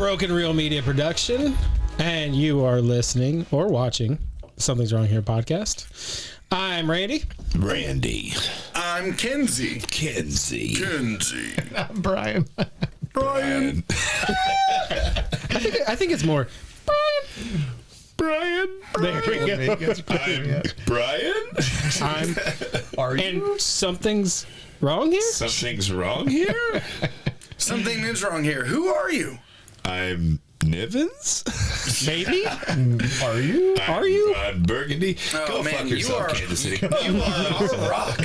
Broken Reel Media production, and you are listening or watching Something's Wrong Here podcast. I'm Randy. I'm Kenzie. I'm Brian. I think it's more Brian. There we go. I'm Brian. Are you? And something's wrong here? Something's wrong here? Something is wrong here. Who are you? I'm Nivens. Maybe? Are you? Are you? I'm Burgundy. Oh, Go man, fuck you yourself, are- Kansas City. You are our rock.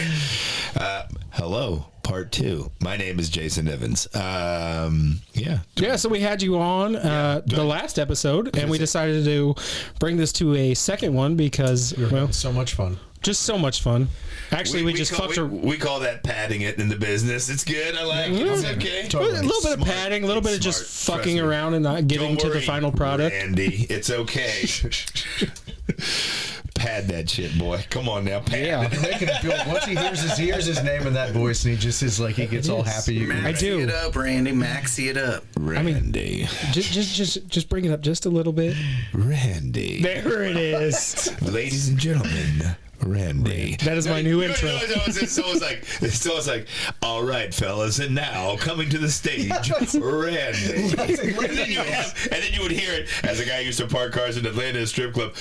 Hello, part 2. My name is Jason Nivens. Yeah, so we had you on the last episode, and we decided to bring this to a second one because, well, So much fun. just so much fun. Actually, we just fucked her. We call that padding it in the business. It's good. I like it. It's okay. A little bit of padding, a little bit of just Smart. fucking Trust me. around and not getting Don't to the worry, final product. Randy, it's okay. Pad that shit, boy. Come on now, pad. Yeah. Make him feel, once he hears his name in that voice, and he just is like, he gets all happy. I do. Maxie it up, Randy. Maxie it up. Randy. Just bring it up just a little bit. Randy. There it is. Ladies and gentlemen, Randy. That is my new intro. It's always like, all right, fellas, and now coming to the stage, Randy. And then you would hear it as a guy used to park cars in Atlanta at a strip club.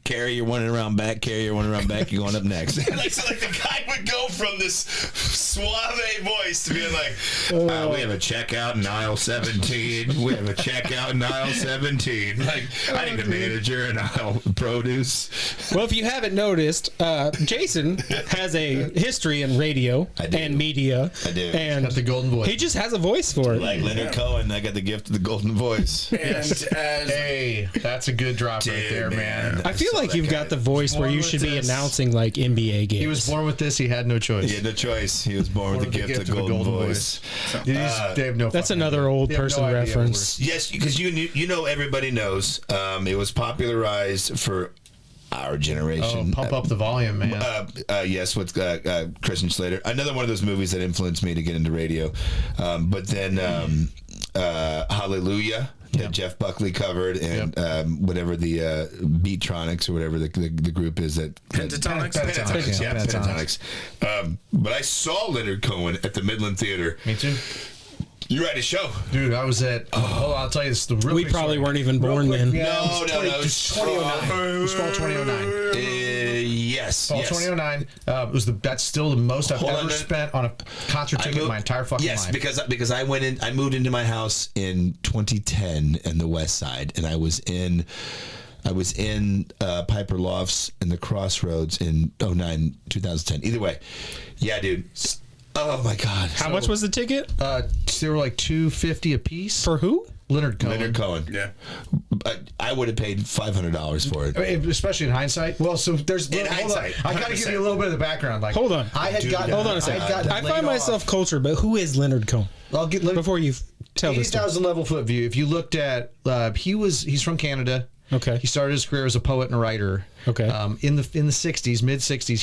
Carry your one around back, you're going up next. So the guy would go from this suave voice to being like, we have a checkout in aisle 17. We have a checkout in aisle 17. Like, I need a manager in aisle produce. Well, if you haven't noticed, Jason has a history in radio and media. I do. And Got the golden voice. he just has a voice for it. Like Leonard Cohen, I got the gift of the golden voice. And as Hey, that's a good drop right there, man. I feel like you've got the voice where you should be announcing like NBA games. He was born with this. He had no choice. He had no choice. He was born with the gift of the golden voice. They have no That's fucking another idea. old They have person no idea reference. Yes, because you know everybody knows. It was popularized for our generation. Oh, pump up the volume, man. Yes, with Christian Slater. Another one of those movies that influenced me to get into radio. But then Hallelujah, that Jeff Buckley covered, and whatever the Beatronics or whatever the group is that Pentatonics. Pentatonics. But I saw Leonard Cohen at the Midland Theater. Me too. You write a show, Dude, I was at. Hold on, I'll tell you this. The real We quick probably story. weren't even Real born quick, then. Yeah, No, it was 2009. It was fall 2009. Yes. Fall 2009. It was that's still the most I've Hold on a ever minute. spent on a concert ticket in my entire fucking life. Yes, because I moved into my house in 2010 in the West Side, and I was in Piper Lofts in the Crossroads in 2010. Either way, yeah, dude. Oh my God. How much was the ticket? They were like $250 a piece. For who? Leonard Cohen. Leonard Cohen. Yeah. I would have paid $500 for it. I mean, especially in hindsight. Well, so there's In hindsight, I got to give you a little bit of the background. Like, Hold on. I had gotten. Hold on a second. I find myself cultured, but who is Leonard Cohen? I'll get Before you tell this story. 80,000 level foot view. If you looked at, he's from Canada. Okay. He started his career as a poet and a writer. Okay. In the 60s, mid 60s,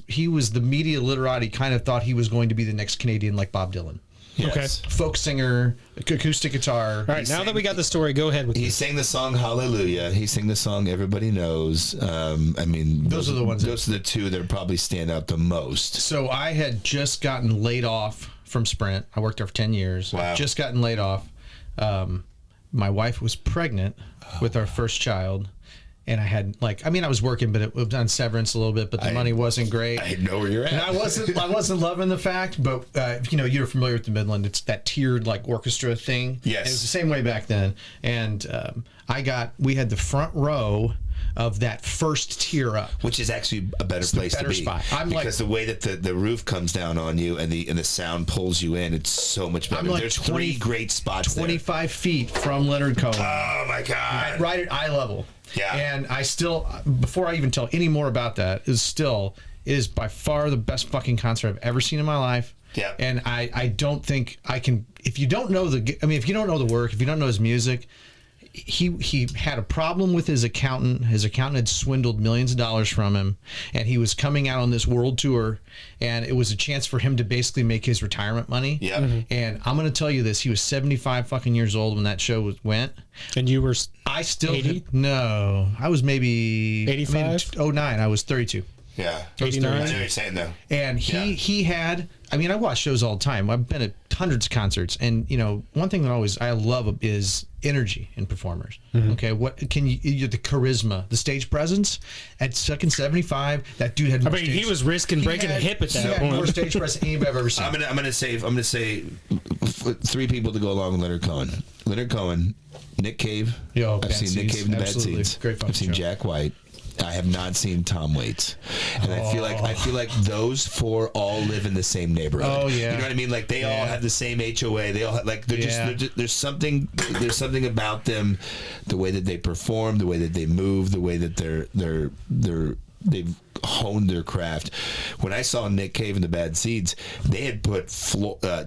he was the media literati. Kind of thought he was going to be the next Canadian like Bob Dylan. Yes. Folk singer, acoustic guitar. All right, now that we got the story, go ahead with He it. sang the song Hallelujah. He sang the song everybody knows. I mean, Those are the ones Those are the two that probably stand out the most. So I had just gotten laid off from Sprint. I worked there for 10 years. Wow. I'd just gotten laid off. My wife was pregnant with our first child. And I had I was working, but it was on severance a little bit, but the money wasn't great. I know where you're at. And I wasn't loving the fact, but you're familiar with the Midland. It's that tiered like orchestra thing. Yes. And it was the same way back then. And we had the front row of that first tier up. Which is actually a better place to be. spot. Because the way that the roof comes down on you and the sound pulls you in, it's so much better. I'm like There's 3 great spots 25 feet from Leonard Cohen. Oh my God. Right at eye level. Yeah. And I still, before I even tell any more about that, it is by far the best fucking concert I've ever seen in my life. Yeah. And I don't think I can, if you don't know the work, if you don't know his music, he had a problem with his accountant. His accountant had swindled millions of dollars from him, and he was coming out on this world tour, and it was a chance for him to basically make his retirement money. Yeah. And I'm going to tell you this: he was 75 fucking years old when that show went. And you were I still 80? No, I was maybe 85? 09. I was 32. Yeah. 89? I know what you're saying, though. And he had, I mean, I watch shows all the time. I've been at hundreds of concerts, and you know, one thing that I love is energy in performers. Okay, what can you the charisma, the stage presence at second 75? That dude had. I More mean, stage, he was risking breaking a hip at he that had more point. stage presence than anybody I've ever seen. I'm gonna say three people to go along with Leonard Cohen. Leonard Cohen, Nick Cave. Yo, I've Bad seen Nick Seeds. Cave in the Absolutely. Bad Seeds. Great fucking I've seen show. Jack White. I have not seen Tom Waits, and I feel like those four all live in the same neighborhood. Oh, yeah. You know what I mean? Like they all have the same HOA. They all have, like they're just there's something about them, the way that they perform, the way that they move, the way that they've honed their craft. When I saw Nick Cave and the Bad Seeds, they had put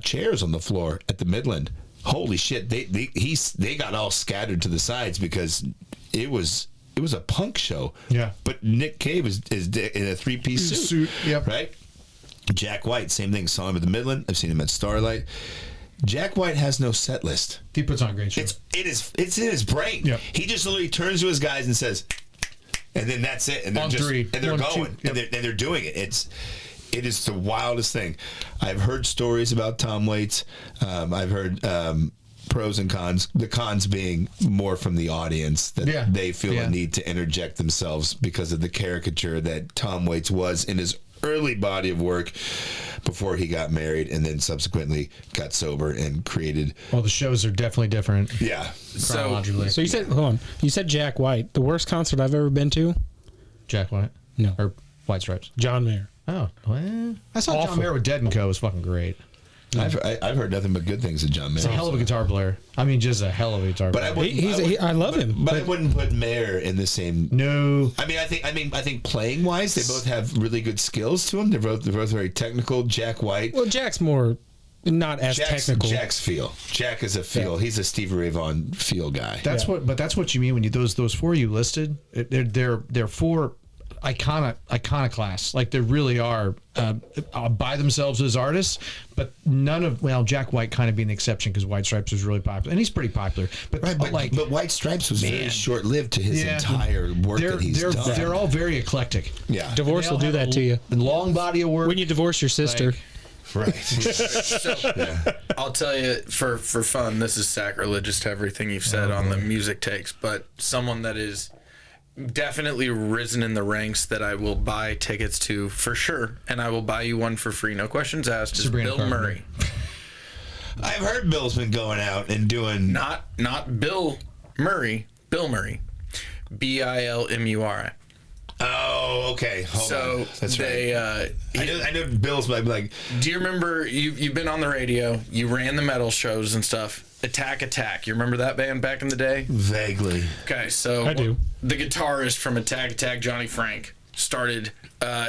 chairs on the floor at the Midland. Holy shit! They got all scattered to the sides because it was a punk show. Yeah. But Nick Cave is in a three-piece suit. Yep. Right? Jack White, same thing. Saw him at the Midland. I've seen him at Starlight. Jack White has no set list. He puts on a great show. It's in his brain. Yep. He just literally turns to his guys and says, and then that's it. And they're On just three. and they're 1, going 2, and they're doing it. It is the wildest thing. I've heard stories about Tom Waits. I've heard pros and cons. The cons being more from the audience that they feel a need to interject themselves because of the caricature that Tom Waits was in his early body of work before he got married and then subsequently got sober and created. Well, the shows are definitely different. Yeah. Chronologically. So you said, hold on. You said Jack White. The worst concert I've ever been to? Jack White? No. Or White Stripes? John Mayer. Oh, well, I saw Awful. John Mayer with Dead and Co. It was fucking great. I've heard nothing but good things of John Mayer. He's a hell of a guitar player. I mean, just a hell of a guitar But I player. wouldn't. I love him. But I wouldn't put Mayer in the same. No. I think playing wise, they both have really good skills to them. They're both very technical. Jack White. Well, Jack's more not as technical. Jack's feel. Jack is a feel. Yeah. He's a Stevie Ray Vaughan feel guy. That's what you mean when you those four you listed. They're four iconoclasts. Like they really are by themselves as artists, but Jack White kind of being the exception because White Stripes was really popular and he's pretty popular. But White Stripes was very short lived to his entire work that he's done. They're all very eclectic. Yeah, divorce will do that to you. Long body of work. When you divorce your sister. Right. I'll tell you, for fun, this is sacrilegious to everything you've said on the music takes, but someone that is definitely risen in the ranks that I will buy tickets to for sure, and I will buy you one for free, no questions asked, is Bill Murray. I've heard Bill's been going out and doing... Not Bill Murray, Bill Murray. Bilmuri. Oh, okay. Hold on. That's right. I know Bill's like... Do you remember, you've been on the radio, you ran the metal shows and stuff, Attack. You remember that band back in the day? Vaguely. Okay, so I do. The guitarist from Attack, Johnny Frank, started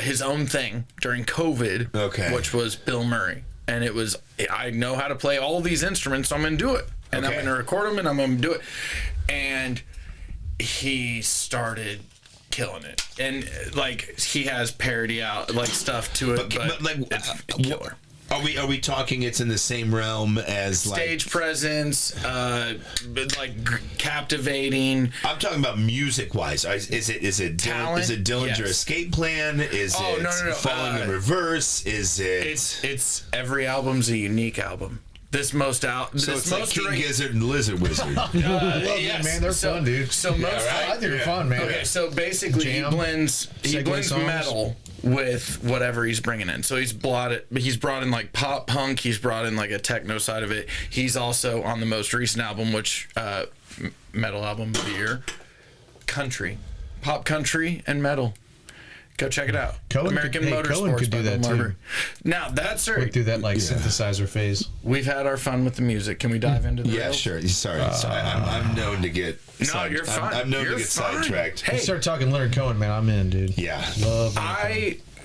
his own thing during COVID, which was Bill Murray. And it was, I know how to play all these instruments, so I'm going to do it. And I'm going to record them, and I'm going to do it. And he started killing it. And, like, he has parody out, like, stuff to it, but like, it's killer. Are we talking it's in the same realm as stage presence, like captivating? I'm talking about music wise. Is it talent? Is it Dillinger Yes. Escape Plan? Is it no. Falling in Reverse? Is it? It's every album's a unique album. This most out. So it's like King Gizzard and Lizard Wizard. Yes. Man, they're fun, dude. So most I think they're fun, man. Okay, so basically Jam, he blends songs. metal with whatever he's bringing in. So he's brought in like pop punk. He's brought in like a techno side of it. He's also on the most recent album, which metal album of the year, country, pop country and metal. Go check it out. American Motorsports. Cohen could do that too. Now that's Went through that like synthesizer phase. We've had our fun with the music. Can we dive into the Yeah, sure. Sorry. I'm known to get. You're fine. I'm known You're to get fine. sidetracked. Hey, start talking Leonard Cohen, man. I'm in, dude. Yeah. Love.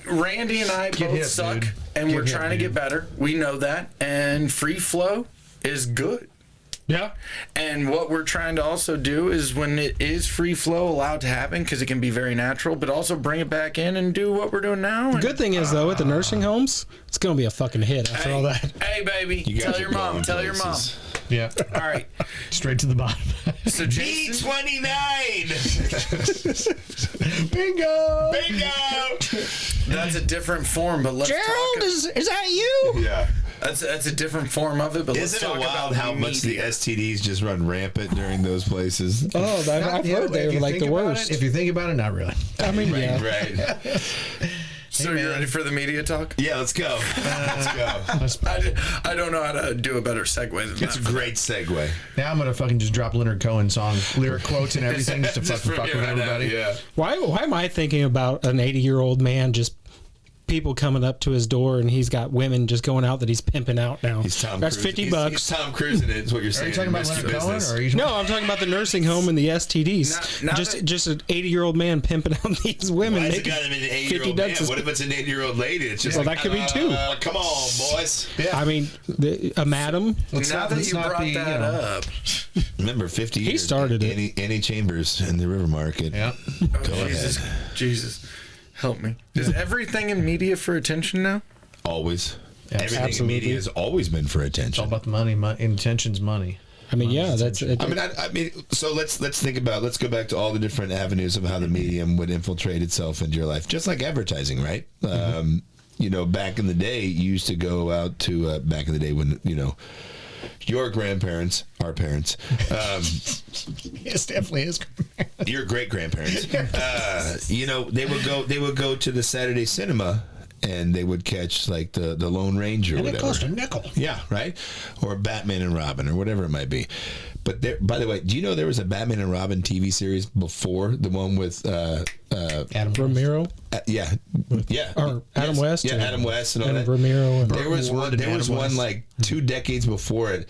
Randy and I both hip, suck, dude. and we're Get trying hip, to dude. get better. We know that, and Free Flow is good. Yeah. And what we're trying to also do is when it is free flow allowed to happen, because it can be very natural, but also bring it back in and do what we're doing now. The good thing is, though, at the nursing homes, it's going to be a fucking hit after all that. Hey, baby, tell your mom. Tell your mom. Yeah. All right. Straight to the bottom. So Jason, B29. Bingo. that's a different form, but let's Gerald, talk. is that you? Yeah. That's a different form of it, but let's Isn't talk it wild about how much the media. STDs just run rampant during those places? Oh, I've heard they were like the worst. If you think about it, not really. I mean, yeah. Right. So you ready for the media talk? Yeah, let's go. Let's go. I don't know how to do a better segue than It's a that. great segue. Now I'm gonna fucking just drop Leonard Cohen song, lyric quotes and everything, just to Just fucking from fuck here with on out, everybody. Yeah. Why am I thinking about an 80-year-old man just people coming up to his door and he's got women just going out that he's pimping out now? He's Tom That's Cruise. $50. He's Tom Cruise in it, is what you're Are saying. you talking about Risky Leonard Cohen, business. or are you? No, I'm talking about the nursing home and the STDs. Now just an 80-year-old man pimping out these women. Why is it making got to be an 50 8-year-old man? ducks. What if it's an 8-year-old lady? It's just Well, that could be too. Come on, boys. I mean, a madam. Now not- that let's you not brought be, that you know. up, Remember, 50 years. He started it. Annie Chambers in the River Market. Yeah. Go Jesus, help me. Is everything in media for attention now? Always. Everything in Absolutely. media has always been for It's all attention. about the money. Intention's money. I mean, yeah, that's it. I mean, so let's think about. Let's go back to all the different avenues of how the medium would infiltrate itself into your life, just like advertising, right? You know, back in the day, you used to go out to back in the day when your grandparents, our parents, Yes, definitely is. your great grandparents, they would go to the Saturday cinema. And they would catch like the Lone Ranger or And it whatever. cost a nickel. Yeah, right? Or Batman and Robin or whatever it might be. But there, by the way, do you know there was a Batman and Robin TV series before the one with Adam Ramiro yeah. or Adam West? Yeah, or Adam West and all Adam that. Ramiro. And There was Ward one and Adam West. like 2 decades before it.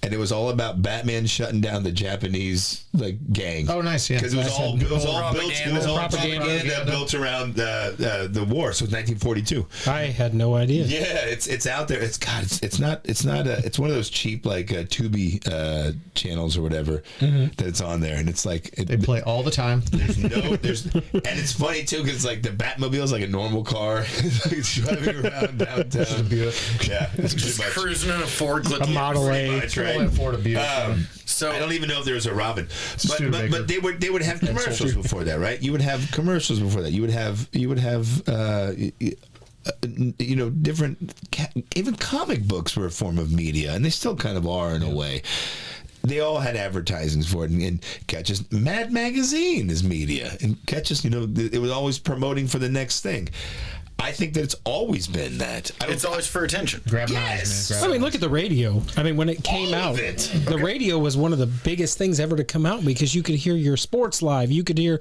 And it was all about Batman shutting down the Japanese gang. Oh, nice, yeah. Because it was Nice. all Propaganda. propaganda built around the war. So it's 1942. I had no idea. Yeah, it's out there. It's one of those cheap like Tubi channels or whatever that it's on there, and it's like They play all the time. and it's funny too because it's like the Batmobile is like a normal car, it's driving around downtown. Yeah, it's Just pretty much. cruising in a Ford. A Model A. Much, right? Can't afford a Buick. So I don't even know if there was a Robin, Studebaker. but they would have commercials before that, right? You would have commercials before that. You would have different, even comic books were a form of media, and they still kind of are in a way. They all had advertisings for it, and Catch's Mad Magazine is media, and Catch's, it was always promoting for the next thing. I think that it's always been that. it's always for attention. Grab Yes. knives, man. I mean, look at the radio. I mean, when it came All out, of it. the radio was one of the biggest things ever to come out because you could hear your sports live, you could hear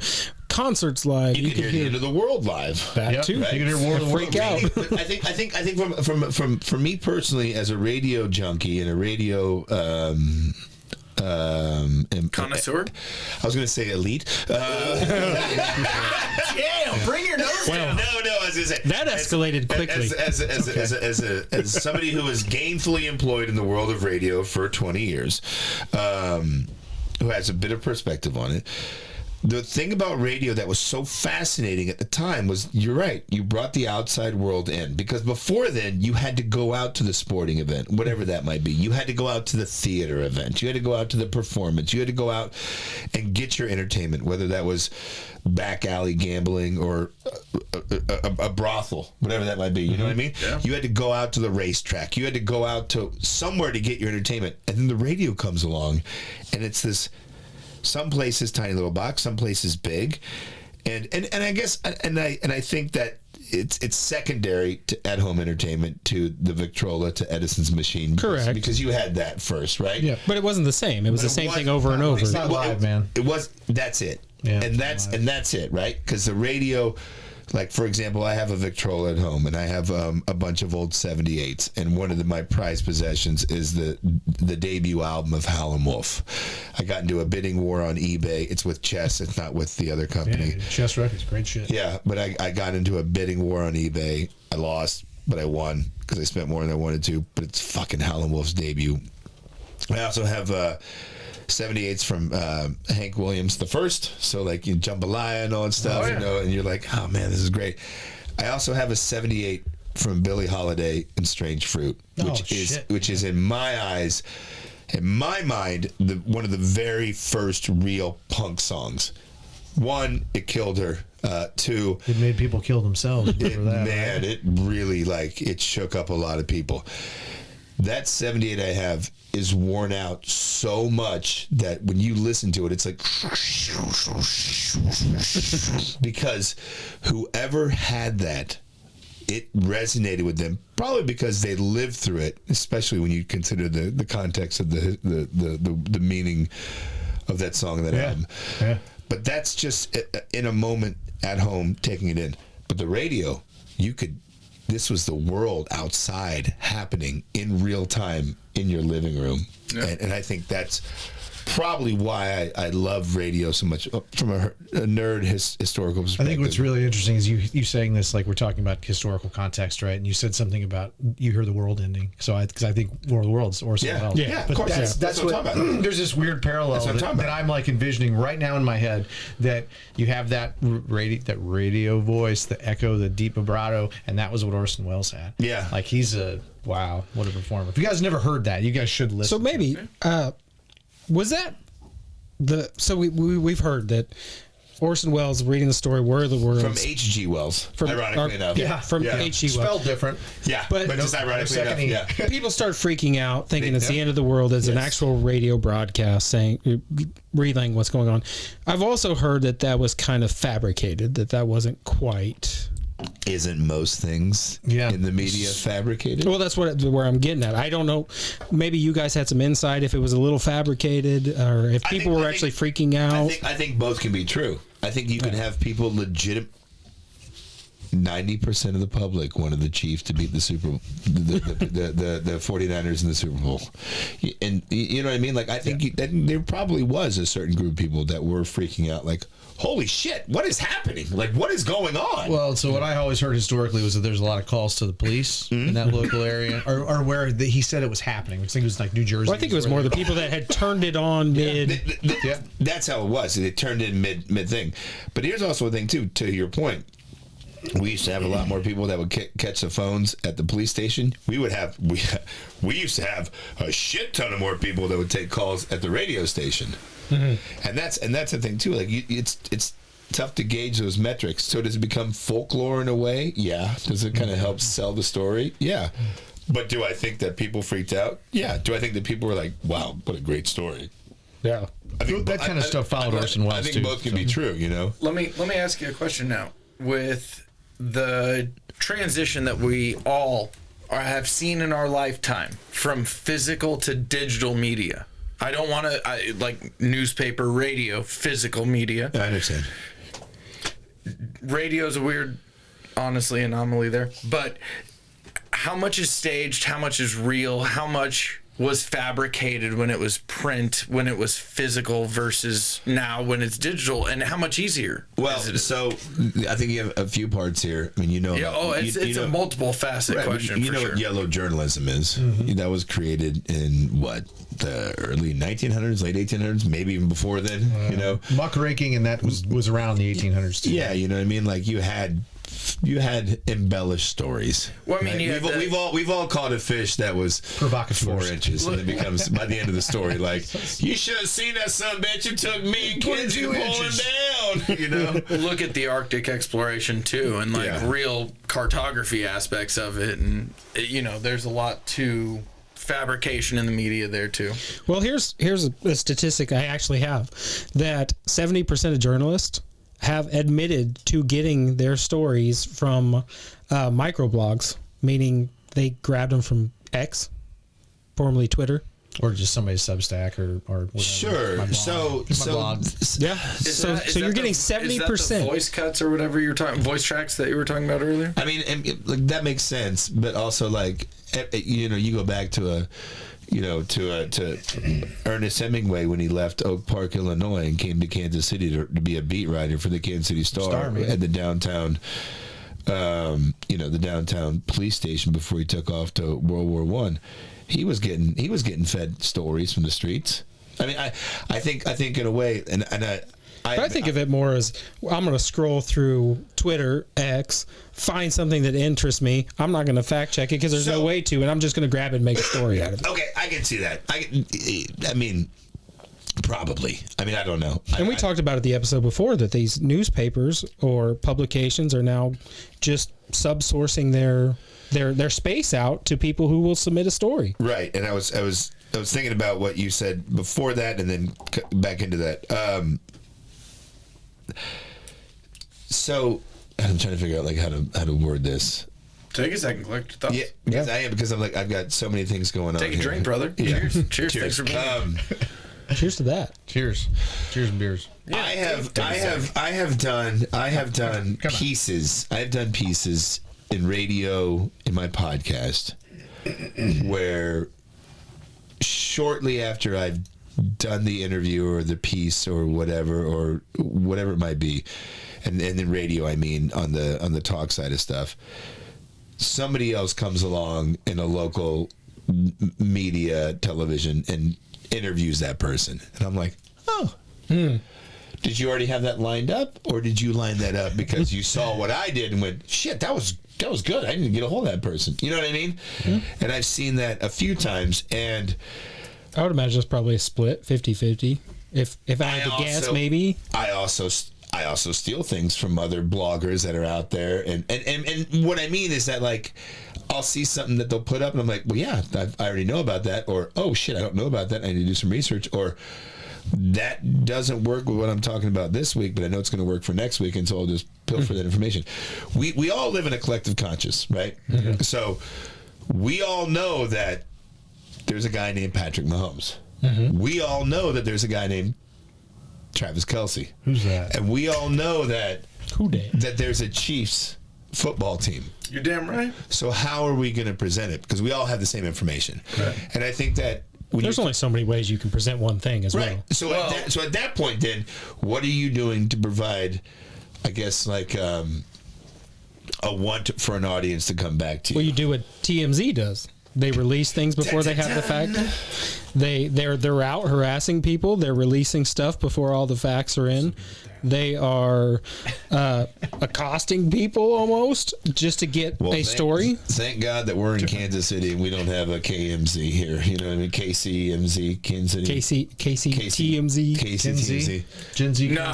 concerts live, You could hear the end of the world live. that Yep. too. You could hear War of the Freak Worlds. out. But I think from me personally, as a radio junkie and a radio Connoisseur. I was going to say elite. Yeah, bring your nose Well, No, I was going to say that escalated quickly. As somebody who was gainfully employed in the world of radio for 20 years, who has a bit of perspective on it. The thing about radio that was so fascinating at the time was, you're right, you brought the outside world in. Because before then, you had to go out to the sporting event, whatever that might be. You had to go out to the theater event. You had to go out to the performance. You had to go out and get your entertainment, whether that was back alley gambling or a brothel, whatever that might be. You know what I mean? Yeah. You had to go out to the racetrack. You had to go out to somewhere to get your entertainment. And then the radio comes along, and it's this... Some places tiny little box, some places big, and I guess and I think that it's secondary to at-home entertainment to the Victrola to Edison's machine. Correct. Because you had that first, right? Yeah. But it wasn't the same. It was the same thing over and not- over. it's not live, man. It was. That's it. Yeah, and that's it, right? Because the radio. Like, for example, I have a Victrola at home, and I have a bunch of old 78s, and one of my prized possessions is the debut album of Howlin' Wolf. I got into a bidding war on eBay. It's with Chess. It's not with the other company. Yeah, Chess Records, great shit. Yeah, but I got into a bidding war on eBay. I lost, but I won because I spent more than I wanted to. But it's fucking Howlin' Wolf's debut. I also have 78s from Hank Williams the first. So like you Jambalaya and all that stuff, you know, and you're like, oh man, this is great. I also have a 78 from Billie Holiday and Strange Fruit, which is in my eyes, in my mind, one of the very first real punk songs. One, it killed her. Two, it made people kill themselves. It really it shook up a lot of people. That 78 I have is worn out so much that when you listen to it, it's like because whoever had that, it resonated with them, probably because they lived through it, especially when you consider the context of the meaning of that song and that album. Yeah. But that's just in a moment at home taking it in. But the radio, this was the world outside happening in real time in your living room. Yeah. And I think that's probably why I love radio so much from a nerd historical perspective. I think what's really interesting is you saying this like we're talking about historical context, right? And you said something about you hear the world ending. So because I think War of the Worlds or something else. Yeah, of course. That's what I'm talking about. There's this weird parallel that I'm like envisioning right now in my head, that you have that radio voice, the echo, the deep vibrato, and that was what Orson Welles had. Yeah. Like wow, what a performer. If you guys never heard that, you guys should listen. So maybe was that we've heard that Orson Welles reading the story War of the Worlds from H.G. Wells, ironically enough. From H.G. Wells, spelled different. Yeah, but just ironically enough. People start freaking out, thinking it's the end of the world. As an actual radio broadcast relaying what's going on. I've also heard that was kind of fabricated. That wasn't quite. Isn't most things in the media fabricated? Well, that's where I'm getting at. I don't know. Maybe you guys had some insight if it was a little fabricated or if people were actually freaking out. I think both can be true. I think you can have people 90% of the public wanted the Chiefs to beat the 49ers in the Super Bowl. And you know what I mean? Like, I think there probably was a certain group of people that were freaking out, like, holy shit, what is happening? Like, what is going on? Well, so what I always heard historically was that there's a lot of calls to the police in that local area, or where he said it was happening. I think it was like New Jersey. Well, I think it was more the people that had turned it on mid. That's how it was. It turned in mid thing. But here's also a thing, too, to your point. We used to have a lot more people that would catch the phones at the police station. We used to have a shit ton of more people that would take calls at the radio station. Mm-hmm. And that's the thing too. Like it's tough to gauge those metrics. So does it become folklore in a way? Yeah. Does it kind of help sell the story? Yeah. But do I think that people freaked out? Yeah. Do I think that people were like, "Wow, what a great story"? Yeah. I think that kind of stuff followed Orson Welles too. I think both can be true. You know. Let me ask you a question now. With the transition that we all have seen in our lifetime from physical to digital media. I don't want to like newspaper, radio, physical media. I understand. Radio's a weird, honestly, anomaly there. But how much is staged? How much is real? How much was fabricated when it was print, when it was physical versus now when it's digital, and how much easier? Well, so I think you have a few parts here. I mean, it's a multiple facet question. You know what yellow journalism is? Mm-hmm. That was created in the early 1900s, late 1800s, maybe even before then. Muckraking, and that was around the 1800s too. Yeah, you know what I mean. Like you had embellished stories. Well, I mean, right? we've all caught a fish that was provocative 4 inches, and it becomes by the end of the story like, you should have seen that son bitch. It took me and kids to pull him down. You know, look at the Arctic exploration too, and real cartography aspects of it, and there's a lot to fabrication in the media there too. Well, here's a statistic I actually have that 70% of journalists have admitted to getting their stories from microblogs, meaning they grabbed them from X, formerly Twitter, or just somebody's Substack or whatever. Sure. So you're getting 70%. Is that the voice cuts or whatever voice tracks that you were talking about earlier? I mean, that makes sense, but also you go back to to Ernest Hemingway when he left Oak Park, Illinois, and came to Kansas City to be a beat writer for the Kansas City Star at the downtown, the downtown police station before he took off to World War I. he was getting fed stories from the streets. I mean, I think in a way, and I think of it more as I'm going to scroll through Twitter, X, find something that interests me. I'm not going to fact check it because there's no way to, and I'm just going to grab it and make a story out of it. Okay, I can see that. I mean, probably. I mean, I don't know. And we talked about it the episode before that these newspapers or publications are now just subsourcing their space out to people who will submit a story. Right, and I was thinking about what you said before that, and then back into that. So I'm trying to figure out like how to word this. Take a second, collect your thoughts. Yeah, I am, because I'm like, I've got so many things going on. Take a drink, brother. Yeah. Cheers. Thanks for being Cheers to that. Cheers and beers. Yeah, I have done pieces. I have done pieces in radio in my podcast where shortly after I've done the interview or the piece or whatever it might be, and in radio, I mean on the talk side of stuff, somebody else comes along in a local media television and interviews that person, and I'm like, oh, did you already have that lined up, or did you line that up because you saw what I did and went, shit, that was good, I didn't get a hold of that person, you know what I mean? And I've seen that a few times, and I would imagine it's probably a split 50-50 if I had to guess. Maybe I also steal things from other bloggers that are out there, and what I mean is that, like, I'll see something that they'll put up and I'm like, well, yeah, I already know about that, or oh shit, I don't know about that, I need to do some research, or that doesn't work with what I'm talking about this week, but I know it's going to work for next week, and so I'll just pilfer that information. We all live in a collective conscious, right? Mm-hmm. So we all know that there's a guy named Patrick Mahomes. Mm-hmm. We all know that there's a guy named Travis Kelce. Who's that? And we all know that that there's a Chiefs football team. You're damn right. So how are we going to present it? Because we all have the same information. Right. And I think that there's only so many ways you can present one thing as well. So at that point, then, what are you doing to provide, I guess, like a want for an audience to come back to you? Well, you do what TMZ does. They release things before they have the fact. They're out harassing people. They're releasing stuff before all the facts are in. They are accosting people almost just to get a story. Thank God that we're in Kansas City and we don't have a KMZ here. You know what I mean? KCMZ, Kansas City. KCTMZ. KCTMZ. Gen Z. No.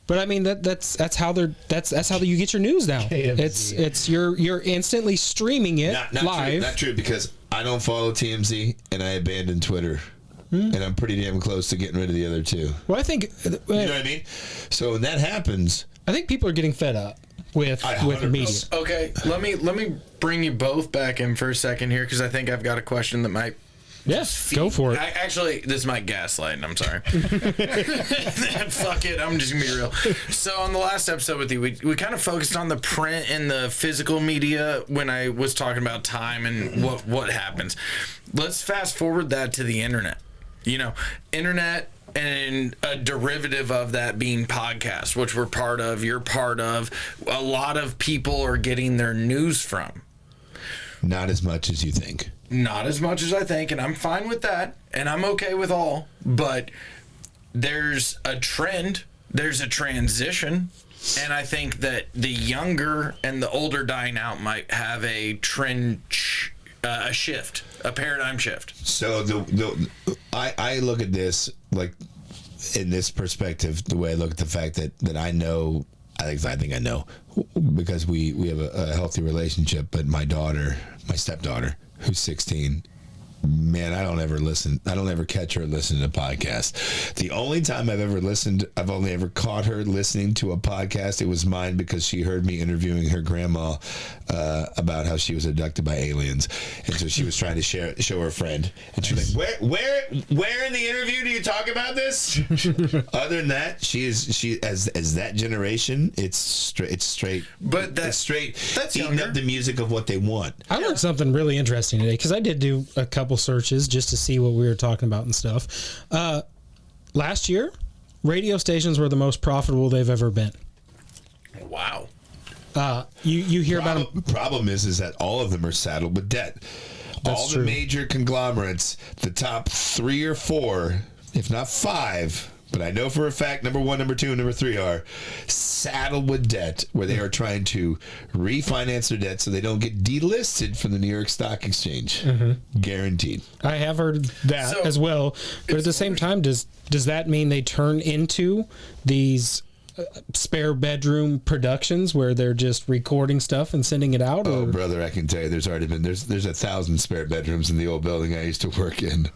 But I mean that's how you get your news now. KMZ. It's you're instantly streaming it live. Not true, because I don't follow TMZ and I abandoned Twitter. And I'm pretty damn close to getting rid of the other two. Well, I think you know what I mean. So when that happens, I think people are getting fed up with media. Okay, let me bring you both back in for a second here, because I think I've got a question that might. Yes, go for it. Actually, this might gaslight, I'm sorry. Fuck it, I'm just gonna be real. So on the last episode with you, we kind of focused on the print and the physical media when I was talking about time and what happens. Let's fast forward that to the internet. You know, internet and a derivative of that being podcasts, which we're part of, you're part of, a lot of people are getting their news from. Not as much as you think. Not as much as I think, and I'm fine with that, and I'm okay with all, but there's a trend, there's a transition, and I think that the younger and the older dying out might have a trend a shift, a paradigm shift. So I look at this like in this perspective, the way I look at the fact that I know, I think I know, because we have a healthy relationship, but my stepdaughter, who's 16, man, I don't ever catch her listening to podcasts. The only time I've only ever caught her listening to a podcast, it was mine, because she heard me interviewing her grandma about how she was abducted by aliens, and so she was trying to show her friend, and she was like, where in the interview do you talk about this? Other than that, she as that generation, it's straight. But that's eating up the music of what they want. I learned something really interesting today, because I did do a couple searches just to see what we were talking about and stuff. Last year, radio stations were the most profitable they've ever been. Wow. You hear about them. Problem is that all of them are saddled with debt. all the major conglomerates, the top 3 or 4, if not 5, but I know for a fact number 1, number 2, and number 3 are saddled with debt, where they are trying to refinance their debt so they don't get delisted from the New York Stock Exchange. Guaranteed. I have heard that as well, but at the same time, does that mean they turn into these spare bedroom productions where they're just recording stuff and sending it out? Oh, brother, I can tell you, there's 1,000 spare bedrooms in the old building I used to work in.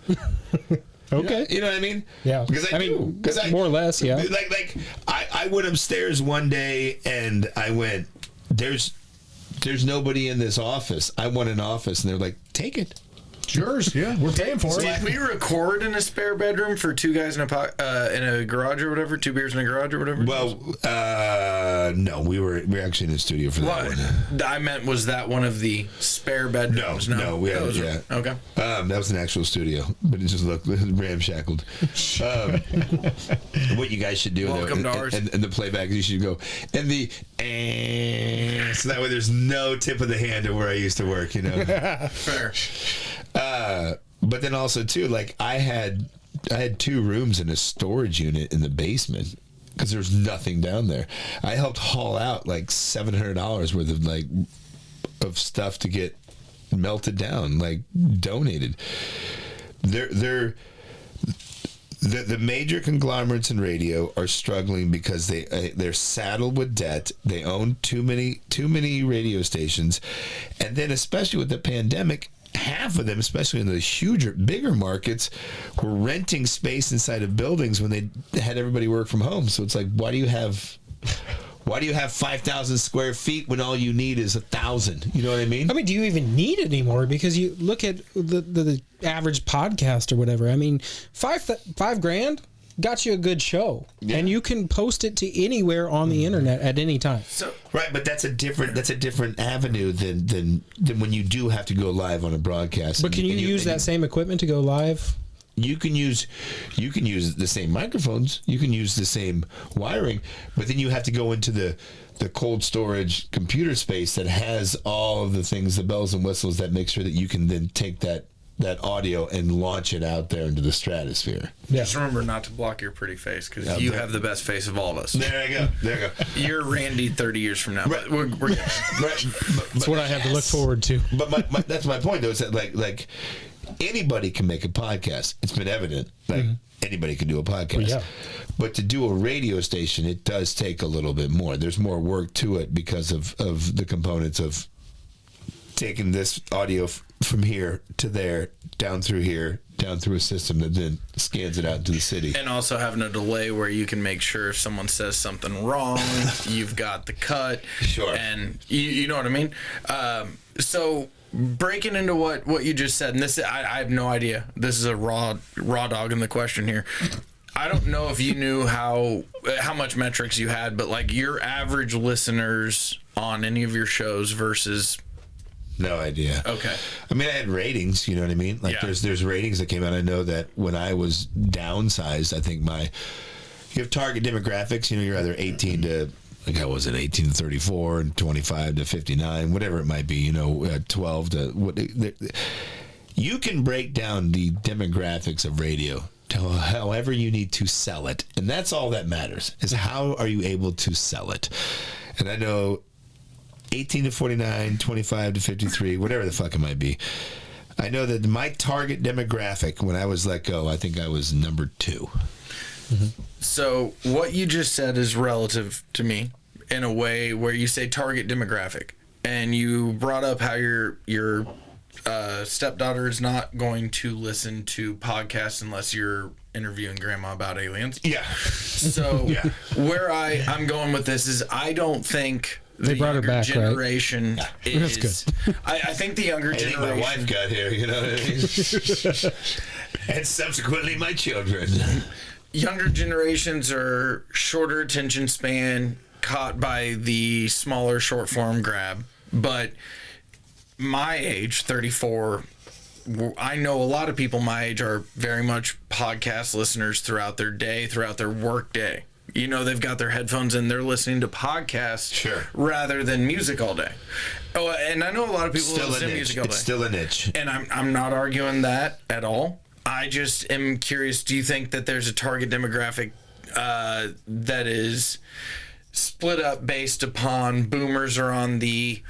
Okay. You know what I mean? Yeah. Because I more or less, yeah. Like I went upstairs one day and I went, there's nobody in this office. I want an office, and they're like, take it. It's yours. Yeah, we're paying for it. Did we record in a spare bedroom for 2 guys in a garage or whatever? 2 beers in a garage or whatever? Well, no, we were actually in the studio for that one. I meant, was that one of the spare bedrooms? No, we had okay. That was an actual studio, but it just looked ramshackled. What you guys should do, welcome to ours, and the playback, you should go and so that way there's no tip of the hand of where I used to work. You know, fair. But then also too, like I had 2 rooms and a storage unit in the basement because there's nothing down there. I helped haul out like $700 worth of stuff to get melted down, like donated. The major conglomerates in radio are struggling because they're saddled with debt. They own too many radio stations, and then especially with the pandemic, half of them, especially in the bigger markets, were renting space inside of buildings when they had everybody work from home. So it's like, why do you have 5,000 square feet when all you need is 1,000? You know what I mean? I mean, do you even need it anymore? Because you look at the average podcast or whatever. I mean, $5,000 got you a good show, and you can post it to anywhere on the internet at any time. So, right, but that's a different avenue than when you do have to go live on a broadcast. But can you use that same equipment to go live? You can use the same microphones, you can use the same wiring, but then you have to go into the cold storage computer space that has all of the things, the bells and whistles that make sure that you can then take that audio and launch it out there into the stratosphere. Yeah. Just remember not to block your pretty face, because you have the best face of all of us. There you go. You're Randy 30 years from now. Right. We're Right. That's what I have to look forward to. But that's my point, though, is that like anybody can make a podcast. It's been evident. Like anybody can do a podcast. Well, yeah. But to do a radio station, it does take a little bit more. There's more work to it because of the components of taking this audio from here to there, down through here, down through a system that then scans it out into the city. And also having a delay where you can make sure if someone says something wrong, you've got the cut. Sure. And you know what I mean? So breaking into what you just said, and this I have no idea. This is a raw dog in the question here. I don't know if you knew how much metrics you had, but like your average listeners on any of your shows versus... No idea. Okay. I mean, I had ratings, you know what I mean? Like there's ratings that came out. I know that when I was downsized, I think you have target demographics, you know, you're either 18 to, like I was at 18 to 34 and 25 to 59, whatever it might be, you know, 12 to, you can break down the demographics of radio to however you need to sell it. And that's all that matters, is how are you able to sell it? And I know 18 to 49, 25 to 53, whatever the fuck it might be. I know that my target demographic when I was let go, I think I was number 2. Mm-hmm. So what you just said is relative to me in a way where you say target demographic, and you brought up how your stepdaughter is not going to listen to podcasts unless you're interviewing grandma about aliens. Yeah. So where I'm going with this is I don't think they brought her back, generation right? is That's good. I think the younger generation. My wife got here, you know what I mean? And subsequently my children. Younger generations are shorter attention span, caught by the smaller short form grab. But my age, 34, I know a lot of people my age are very much podcast listeners throughout their day, throughout their work day. You know, they've got their headphones in, they're listening to podcasts rather than music all day. Oh, and I know a lot of people listen to music all day. It's still a niche. And I'm not arguing that at all. I just am curious, do you think that there's a target demographic that is split up based upon boomers are on the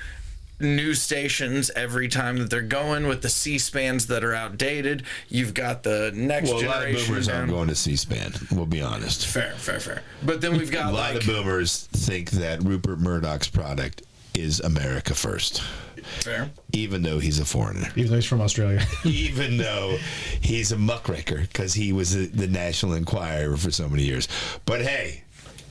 news stations every time that they're going with the C-SPANs that are outdated? You've got the next generation. A lot of boomers aren't going to C-SPAN, we'll be honest. Fair. But then we've got a lot of boomers think that Rupert Murdoch's product is America first. Fair. Even though he's a foreigner. Even though he's from Australia. Even though he's a muckraker, because he was the National Enquirer for so many years. But hey,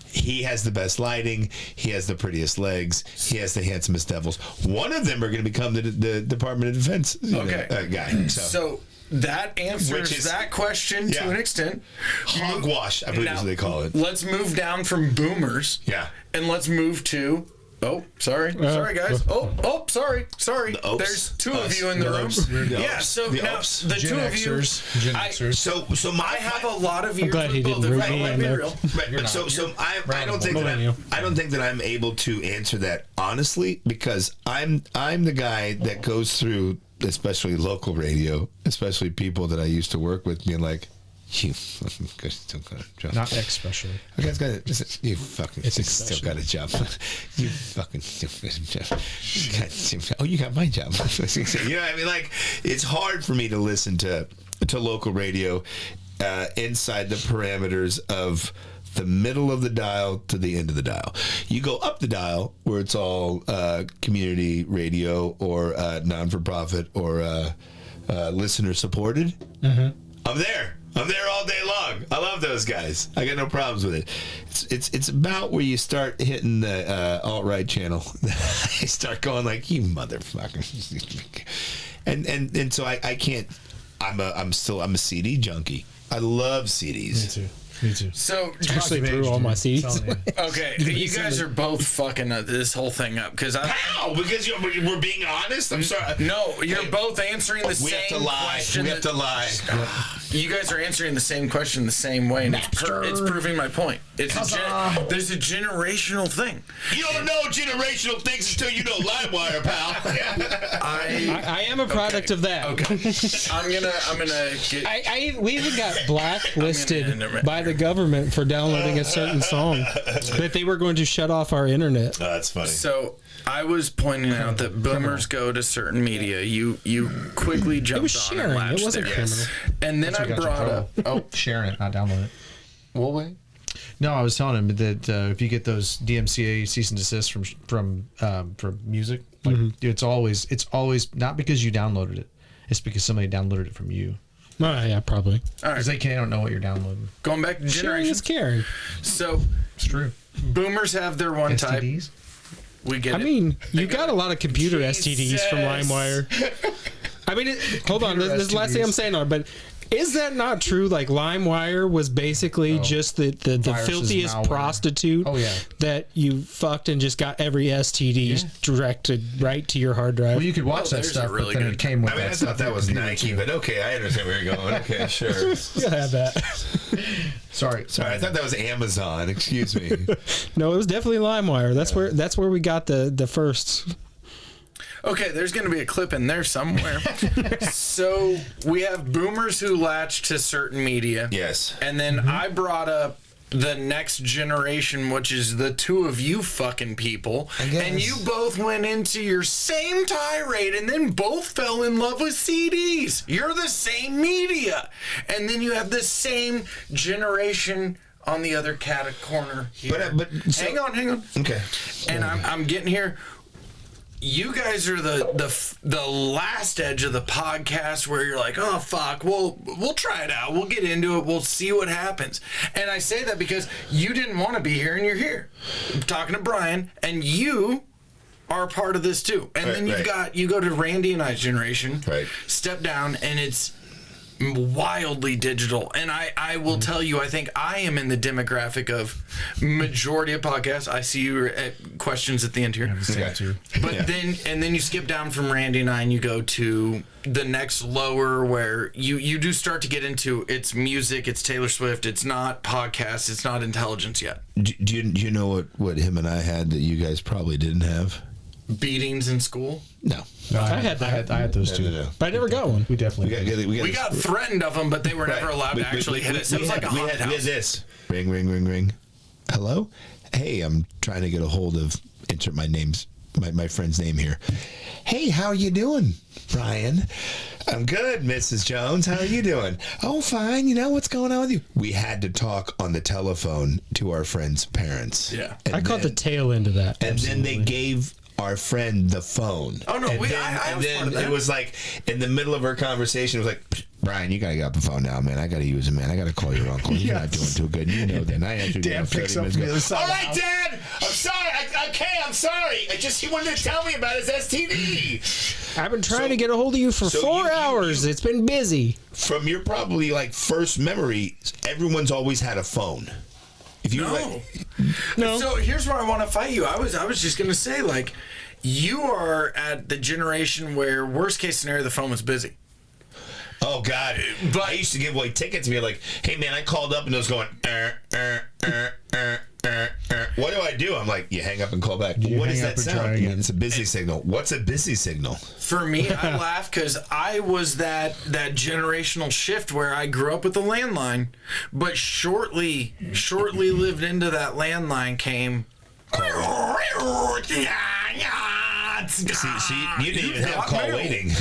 he has the best lighting. He has the prettiest legs. He has the handsomest devils. One of them are going to become the Department of Defense guy. So that answers that question to an extent. Hogwash, I believe is what they call it. Let's move down from boomers. Yeah. And let's move to... Oh, sorry, guys. Oh, sorry. There's two of you in the room. Yeah, so now the two of you. So I have a lot of years. I'm glad he didn't root me in there. So I don't think that I'm able to answer that honestly, because I'm the guy that goes through, especially local radio, especially people that I used to work with, being like, you fucking still got a job. Not especially. Okay, you fucking still got a job. You fucking still got a job. Oh, you got my job. You know what I mean? Like, it's hard for me to listen to local radio inside the parameters of the middle of the dial to the end of the dial. You go up the dial where it's all community radio or non-for-profit or listener supported. Mm-hmm. I'm there all day long. I love those guys. I got no problems with it. It's about where you start hitting the alt-right channel. I start going like, you motherfucker. And so I can't. I'm a CD junkie. I love CDs. Me too. So actually through all my CDs. Okay, you guys are both fucking this whole thing up because how? Because we're being honest. I'm sorry. No, you're both answering the same question. We have to lie. You guys are answering the same question the same way, and it's proving my point. There's a generational thing. You don't know generational things until you know LimeWire, pal. I am a product of that. Okay. I'm gonna get. We even got blacklisted by the government for downloading a certain song that they were going to shut off our internet. Oh, that's funny. So I was pointing out that boomers go to certain media. You quickly jumped on and latched it wasn't there. criminal. And then I brought up sharing it, not download it. What way? No, I was telling him that if you get those DMCA cease and desist from music, like, it's always not because you downloaded it. It's because somebody downloaded it from you. Oh, yeah, probably. All right. Because they don't know what you're downloading. Going back to generations. Caring. So it's true. Boomers have their one STDs? type. We get it. I mean, you got a lot of computer STDs from LimeWire. I mean, hold on. This is the last thing I'm saying on it, but is that not true? Like, LimeWire was basically just the filthiest prostitute that you fucked and just got every STD directed right to your hard drive. Well, you could watch that stuff, really but then it came with I thought that was Nike, but okay, I understand where you're going. Okay, sure. You'll have that. Sorry, I thought that was Amazon. Excuse me. No, it was definitely LimeWire. That's where we got the first. Okay, there's going to be a clip in there somewhere. So we have boomers who latch to certain media. Yes. And then I brought up the next generation, which is the two of you fucking people. And you both went into your same tirade and then both fell in love with CDs. You're the same media. And then you have the same generation on the other corner here. But hang on. Okay. And I'm getting here. You guys are the last edge of the podcast where you're like, oh fuck, we'll try it out, we'll get into it, we'll see what happens. And I say that because you didn't want to be here and you're here. I'm talking to Brian, and you are a part of this too. And then you go to Randy and I's generation, step down, and it's wildly digital. And I will tell you, I think I am in the demographic of majority of podcasts. I see your questions at the end here. But then you skip down from Randy and I and you go to the next lower where you do start to get into it's music, it's Taylor Swift, it's not podcasts, it's not intelligence yet. Do you know what him and I had that you guys probably didn't have? Beatings in school? No. I had that. I had those two. No. But I never got one. We definitely We got threatened of them, but they were never allowed to actually hit us. It was like a haunted house. We had this. Ring, ring, ring, ring. Hello? Hey, I'm trying to get a hold of, insert my name's, my friend's name here. Hey, how are you doing, Brian? I'm good, Mrs. Jones. How are you doing? Oh, fine. You know, what's going on with you? We had to talk on the telephone to our friend's parents. Yeah. And I caught the tail end of that. And then they gave our friend the phone. Oh, no. And I then was part of that. it was like, in the middle of our conversation, it was like, Brian, you gotta get off the phone now, man. I gotta use it, man. I gotta call your uncle. He's not doing too good. You know that. I answered Dan picks up from the other side. All right, Dad. I'm sorry. I'm sorry. He wanted to tell me about his STD. I've been trying to get a hold of you for 4 hours. It's been busy. From your probably like first memory, everyone's always had a phone. If you No. So here's where I want to fight you. I was just gonna say, like, you are at the generation where worst case scenario the phone was busy. Oh God! But I used to give away tickets and be like, "Hey man, I called up and it was going." What do I do? I'm like, you hang up and call back. What does that sound? It's a busy signal. What's a busy signal? For me, I laugh because I was that generational shift where I grew up with the landline, but shortly lived into that landline came. See, you didn't even have call waiting.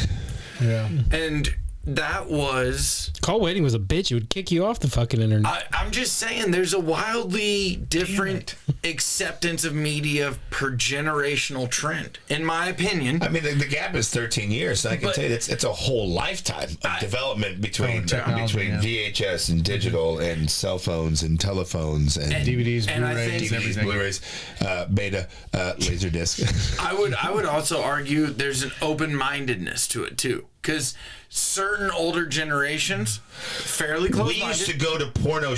Yeah. And that was... Call waiting was a bitch. It would kick you off the fucking internet. I'm just saying, there's a wildly different acceptance of media per generational trend, in my opinion. I mean, the gap is 13 years, so I can tell you it's a whole lifetime of development between VHS and digital and cell phones and telephones and DVDs, and Blu-rays, everything. Blu-rays, beta, laser disc. I would also argue there's an open-mindedness to it too, because certain older generations fairly close. We used to go to porno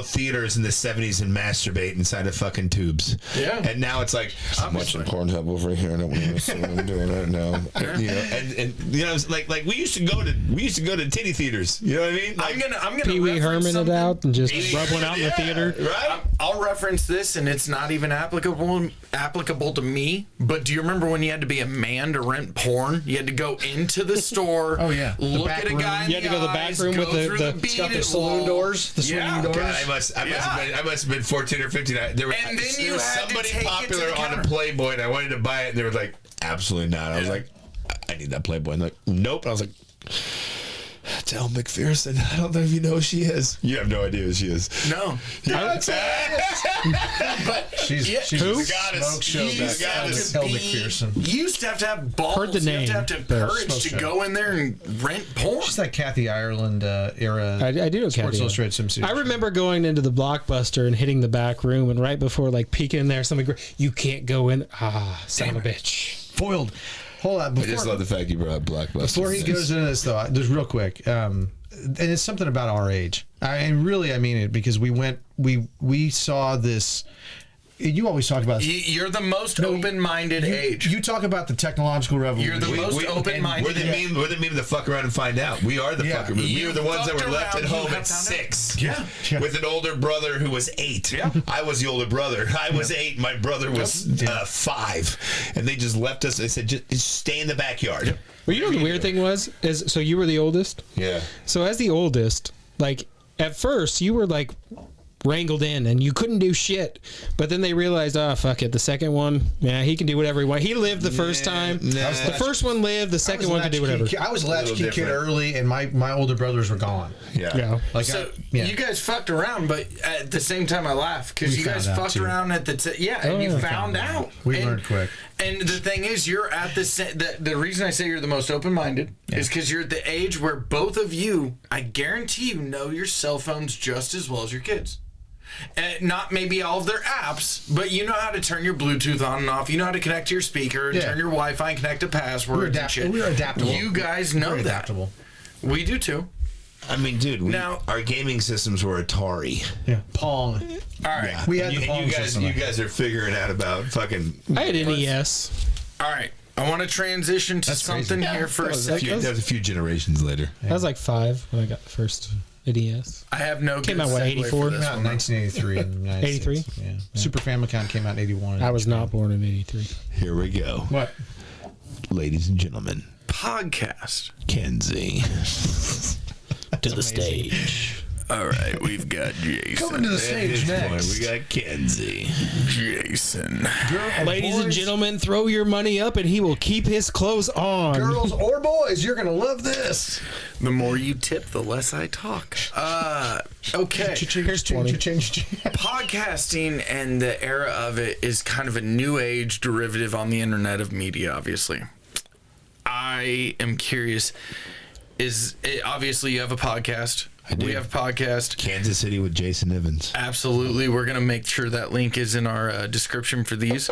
theaters in the 70s and masturbate inside of fucking tubes. Yeah. And now it's like, I'm watching Pornhub over here. I don't want to see what I'm doing right now. You know, and you know, it's like we used to go to titty theaters. You know what I mean? Like, I'm gonna Pee Wee reference Herman it something. out and just rub one out in the theater. Right? I'll reference this, and it's not even applicable to me. But do you remember when you had to be a man to rent porn? You had to go into the store. Oh, yeah. The Look back at a room. guy in You had to the go to the back eyes, room go with through the It's got the beaded saloon wall. doors, the swinging Yeah. doors. God, I must have been 14 or 15. There was And then you had to somebody take it to popular the on a counter. Playboy, and I wanted to buy it, and they were like, absolutely not. I was like, I need that Playboy. And they're like, nope. And I was like, it's Elle McPherson. I don't know if you know who she is. You have no idea who she is. No. But She's Who? a smoke show She's back got then. us. Elle McPherson. You used to have balls. Heard the name. You have to have But- courage to Smoke show. go in there and rent porn. She's that Kathy Ireland era. I do know Sports Kathy. Illustrated swimsuit. I remember going into the Blockbuster and hitting the back room, and right before like peeking in there, somebody, you can't go in. Son of a bitch. foiled. Hold on. I just love the fact you brought up Blockbuster. Before he goes into this, though, just real quick, and it's something about our age. I mean it, because we saw this. You always talk about. You're the most open-minded age. You talk about the technological revolution. You're the most open-minded. We're the meme to fuck around and find out. We are the fucker. We were the ones that were left at home at 6. Yeah. With an older brother who was 8. Yeah. I was the older brother. I was 8. My brother was 5. And they just left us. They said, just stay in the backyard. Well, you know what the weird thing was? So you were the oldest? Yeah. So as the oldest, like, at first, you were, like, wrangled in and you couldn't do shit, but then they realized, fuck it, the second one, he can do whatever he wants. He lived the first time. The first one lived, the second one could do whatever. I was a latchkey kid early, and my older brothers were gone. Yeah. Like you guys fucked around, but at the same time I laugh because you guys fucked around at the and you found out. We learned quick. And the thing is, you're at the reason I say you're the most open-minded is because you're at the age where both of you, I guarantee you, know your cell phones just as well as your kids. Not maybe all of their apps, but you know how to turn your Bluetooth on and off. You know how to connect to your speaker, turn your Wi-Fi, and connect to passwords and shit. We're adaptable. You guys know We're that. adaptable. We do too. I mean, dude, our gaming systems were Atari. Yeah, Pong. All right, Yeah. We had the Pong system. You guys are figuring out about fucking. I had NES. All right, I want to transition to something here for a second. That was a few generations later. I was like 5 when I got the first NES. I have no. Came out what, 84? Came out in 1983 in the United 83? States. Yeah. Super Famicom came out in 81. I was not born in 83. Here we go. What? Ladies and gentlemen, Podcast. Kenzie. To the stage. All right, we've got Jason. Coming to the stage next. We got Kenzie. Jason. Ladies and gentlemen, throw your money up and he will keep his clothes on. Girls or boys, you're going to love this. The more you tip, the less I talk. Okay. Here's 20. Podcasting and the era of it is kind of a new age derivative on the internet of media, obviously. I am curious, obviously you have a podcast. We have a podcast. Kansas City with Jason Nivens. Absolutely. We're going to make sure that link is in our description for these.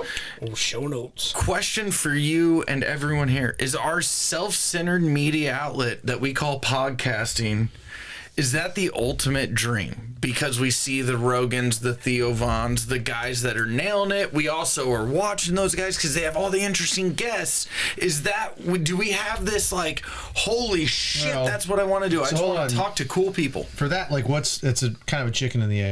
Show notes. Question for you and everyone here. Is our self-centered media outlet that we call podcasting, is that the ultimate dream? Because we see the Rogans, the Theo Vons, the guys that are nailing it. We also are watching those guys because they have all the interesting guests. Do we have this like, holy shit, that's what I want to do. I just want to talk to cool people. For that, like it's a kind of a chicken or the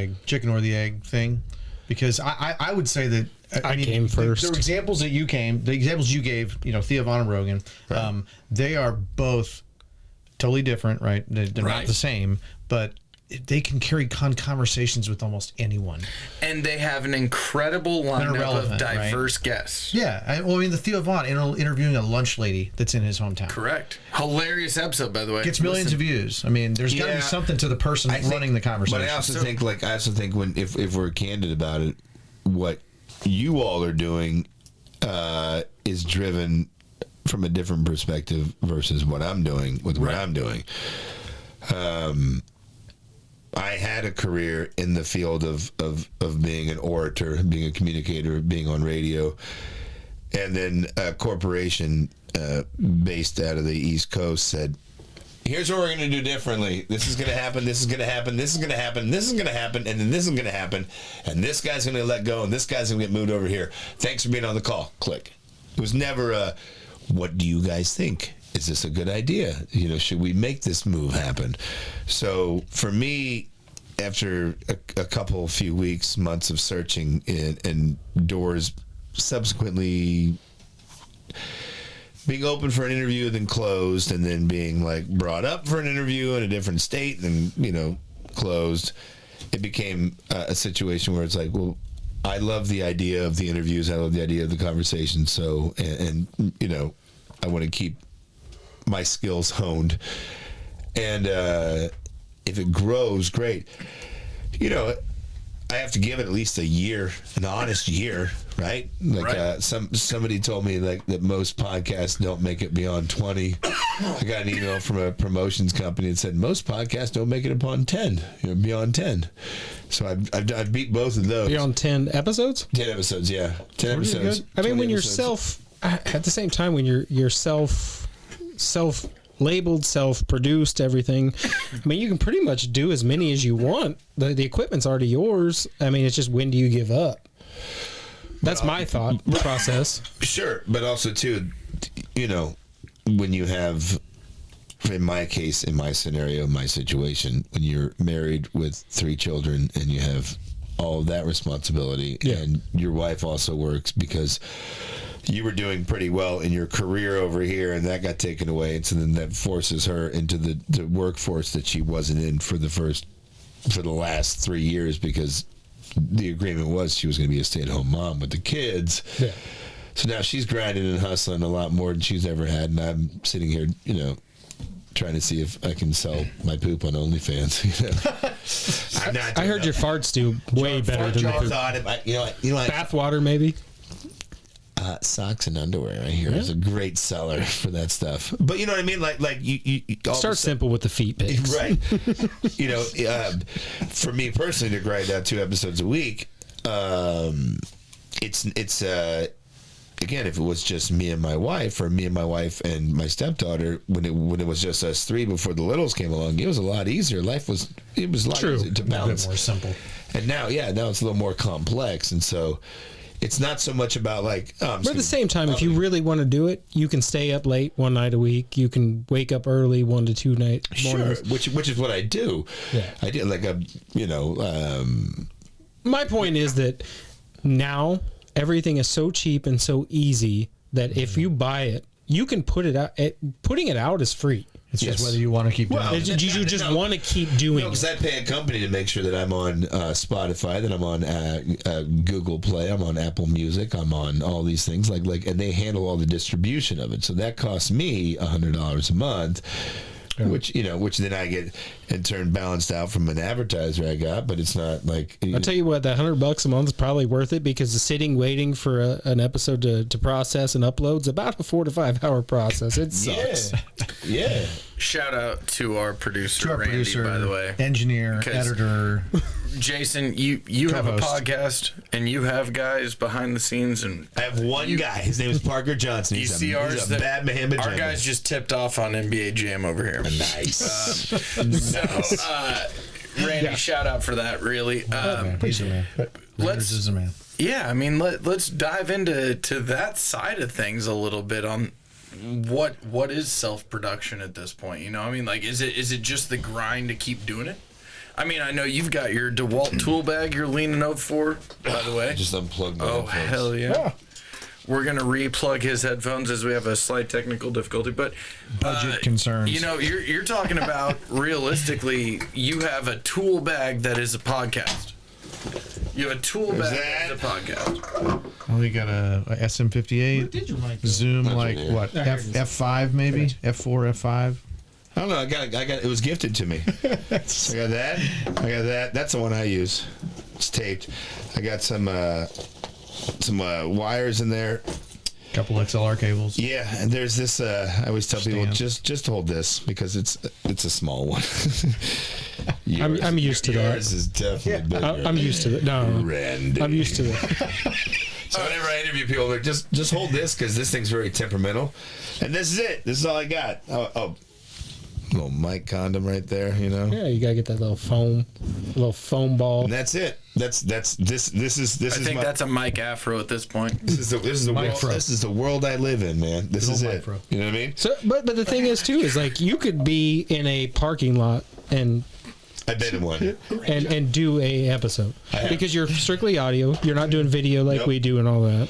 egg thing. Because I would say that I came first. The examples you gave, Theo Von and Rogan, right. They are both totally different, right? They're not the same, but they can carry conversations with almost anyone. And they have an incredible lineup of diverse guests. Yeah. The Theo Von interviewing a lunch lady that's in his hometown. Correct. Hilarious episode, by the way. Gets millions of views. I mean, there's got to be something to the person running the conversation. But I also think if we're candid about it, what you all are doing is driven from a different perspective versus what I'm doing with what I'm doing. I had a career in the field of being an orator, being a communicator, being on radio, and then a corporation based out of the East Coast said, here's what we're going to do differently. This is going to happen, this is going to happen, this is going to happen, this is going to happen, and then this is going to happen, and this guy's going to let go, and this guy's going to get moved over here. Thanks for being on the call. Click. It was never a, what do you guys think? Is this a good idea? Should we make this move happen? So for me, after a few weeks, months of searching and doors subsequently being open for an interview and then closed, and then being like brought up for an interview in a different state and closed, it became a situation where it's like, well, I love the idea of the interviews. I love the idea of the conversation. So, and I want to keep my skills honed. And if it grows, great. I have to give it at least a year, an honest year, right? Like somebody told me that most podcasts don't make it beyond 20. I got an email from a promotions company that said most podcasts don't make it upon 10, beyond 10. So I've beat both of those. Beyond 10 episodes? 10 episodes, yeah. 10 episodes. I mean, when you're at the same time, when you're labeled, self-produced, everything. I mean, you can pretty much do as many as you want. The equipment's already yours. I mean, it's just when do you give up? That's my thought process. Sure, but also too, when you have, in my case, in my scenario, my situation, when you're married with 3 children and you have all of that responsibility, and your wife also works because you were doing pretty well in your career over here, and that got taken away, and so then that forces her into the workforce that she wasn't in for the last 3 years, because the agreement was she was going to be a stay-at-home mom with the kids. Yeah. So now she's grinding and hustling a lot more than she's ever had, and I'm sitting here, trying to see if I can sell my poop on OnlyFans. I heard your farts do way better than the poop. Bath water, maybe. Socks and underwear, I hear, is a great seller for that stuff. But you know what I mean? Like you start simple with the feet pics, right? For me personally, to grind out 2 episodes a week, it's again, if it was just me and my wife, or me and my wife and my stepdaughter, when it was just us three before the littles came along, it was a lot easier. Life was a lot easier to balance. A bit more simple. And now it's a little more complex, and so it's not so much about like. But at the same time, if you really want to do it, you can stay up late one night a week. You can wake up early 1 to 2 mornings. Sure, which is what I do. Yeah, I did like my point is that now everything is so cheap and so easy that if you buy it, you can put it out. Putting it out is free. It's just whether you want to keep doing it. You just want to keep doing because I pay a company to make sure that I'm on Spotify, that I'm on Google Play, I'm on Apple Music, I'm on all these things, like, and they handle all the distribution of it. So that costs me $100 a month. Which then I get in turn balanced out from an advertiser I got, but it's not like. I'll tell you what, that $100 a month is probably worth it, because the sitting waiting for an episode to process and upload is about a 4 to 5 hour process. It sucks. Yeah. Shout out to our producer, Randy, by the way, engineer, editor. Jason, you have a podcast, and you have guys behind the scenes, and I have one guy. His name is Parker Johnson. He's a bad Muhammad. Our guys just tipped off on NBA Jam over here. Nice. Randy, shout out for that. Really, He's a man. Landers is a man. Yeah, I mean, let's dive into that side of things a little bit on what is self-production at this point. You know, I mean, like, is it just the grind to keep doing it? I mean, I know you've got your DeWalt tool bag you're leaning out for, by the way. Just unplugged my headphones. Hell yeah. We're going to re-plug his headphones as we have a slight technical difficulty. But budget concerns. You know, you're talking about, realistically, you have a tool bag that is a podcast. You have a tool bag that is a podcast. Well, you got a SM58, Zoom, like what, F5 maybe? F4, F5? I don't know. I got. It was gifted to me. I got that. That's the one I use. It's taped. I got some wires in there. Couple XLR cables. Yeah, and there's this. I always tell people just hold this, because it's a small one. I'm used to that. Yours is definitely bigger. I'm used to it. No, Randy. I'm used to it. So whenever I interview people, they're like, just hold this, because this thing's very temperamental, and this is it. This is all I got. Oh. Little mic condom right there, you know. Yeah, you gotta get that little foam ball. And that's it. This is. I think that's a mic afro at this point. This is the world. This is the world I live in, man. This is it. You know what I mean? So, but the thing is too, is like you could be in a parking lot and. I've been in one. And do a episode, because you're strictly audio. You're not doing video like we do and all that.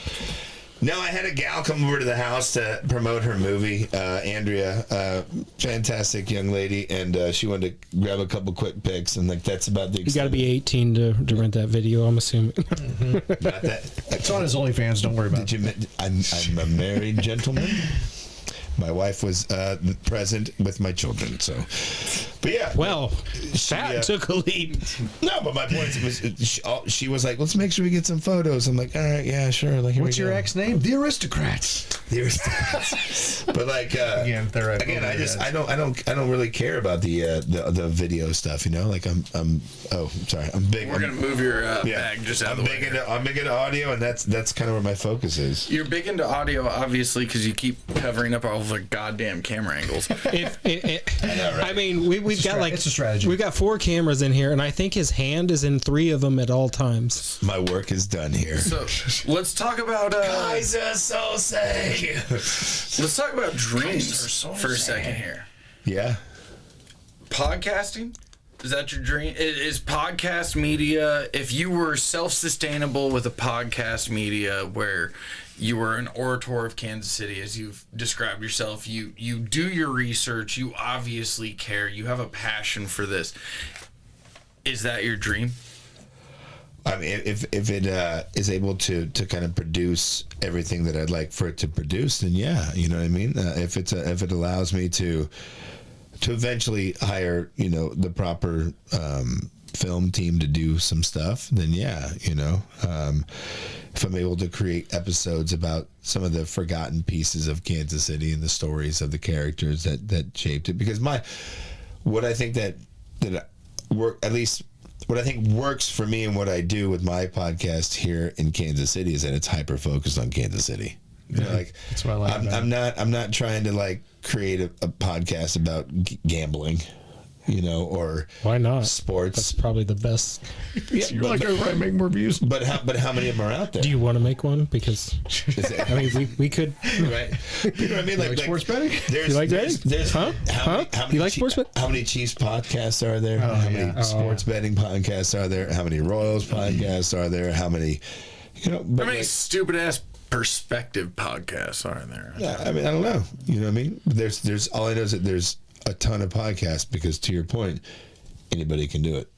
No, I had a gal come over to the house to promote her movie, Andrea, fantastic young lady, and she wanted to grab a couple quick pics, and like that's about the. You got to be 18 to rent that video, I'm assuming. Not that. It's on his OnlyFans. Don't worry about it. I'm a married gentleman. My wife was present with my children, so. But yeah. Well, that took a lead. No, but my point was, she was like, let's make sure we get some photos. I'm like, all right, yeah, sure. Like, what's your ex name? The Aristocrats. The Aristocrats. But like, again, I don't really care about the video stuff. You know, like I'm big. We're gonna move your bag just out of the way. I'm big into audio, and that's kind of where my focus is. You're big into audio, obviously, because you keep covering up all the goddamn camera angles. I mean, we've got like it's a strategy. We've got 4 cameras in here, and I think his hand is in 3 of them at all times. My work is done here. So let's talk about Kaiser Sose. Let's talk about dreams for a second here. Yeah. Podcasting? Is that your dream? Is podcast media, if you were self-sustainable with a podcast media where you were an orator of Kansas City, as you've described yourself, you do your research, you obviously care, you have a passion for this. Is that your dream? I mean, if it is able to kind of produce everything that I'd like for it to produce, then yeah, you know what I mean. If it allows me to eventually hire, you know, the proper film team to do some stuff, then yeah, you know. If I'm able to create episodes about some of the forgotten pieces of Kansas City and the stories of the characters that shaped it, because what I think that work, at least what I think works for me and what I do with my podcast here in Kansas City, is that it's hyper focused on Kansas City. You know, like that's what I like. I'm not trying to like create a podcast about gambling, you know, or why not sports. That's probably the best. Yeah, You're like, I right, make more views. But how many of them are out there? Do you want to make one? Because I mean, we could. Right. You know what I mean? Like sports betting? You like betting? How many You like sports betting? How many Chiefs podcasts are there? Oh, How yeah. many sports betting podcasts are there? How many Royals podcasts are there? How many, you know? But How many stupid ass perspective podcasts are there? Yeah, I mean, I don't know. You know what I mean? There's all I know is that there's a ton of podcasts because, to your point, anybody can do it.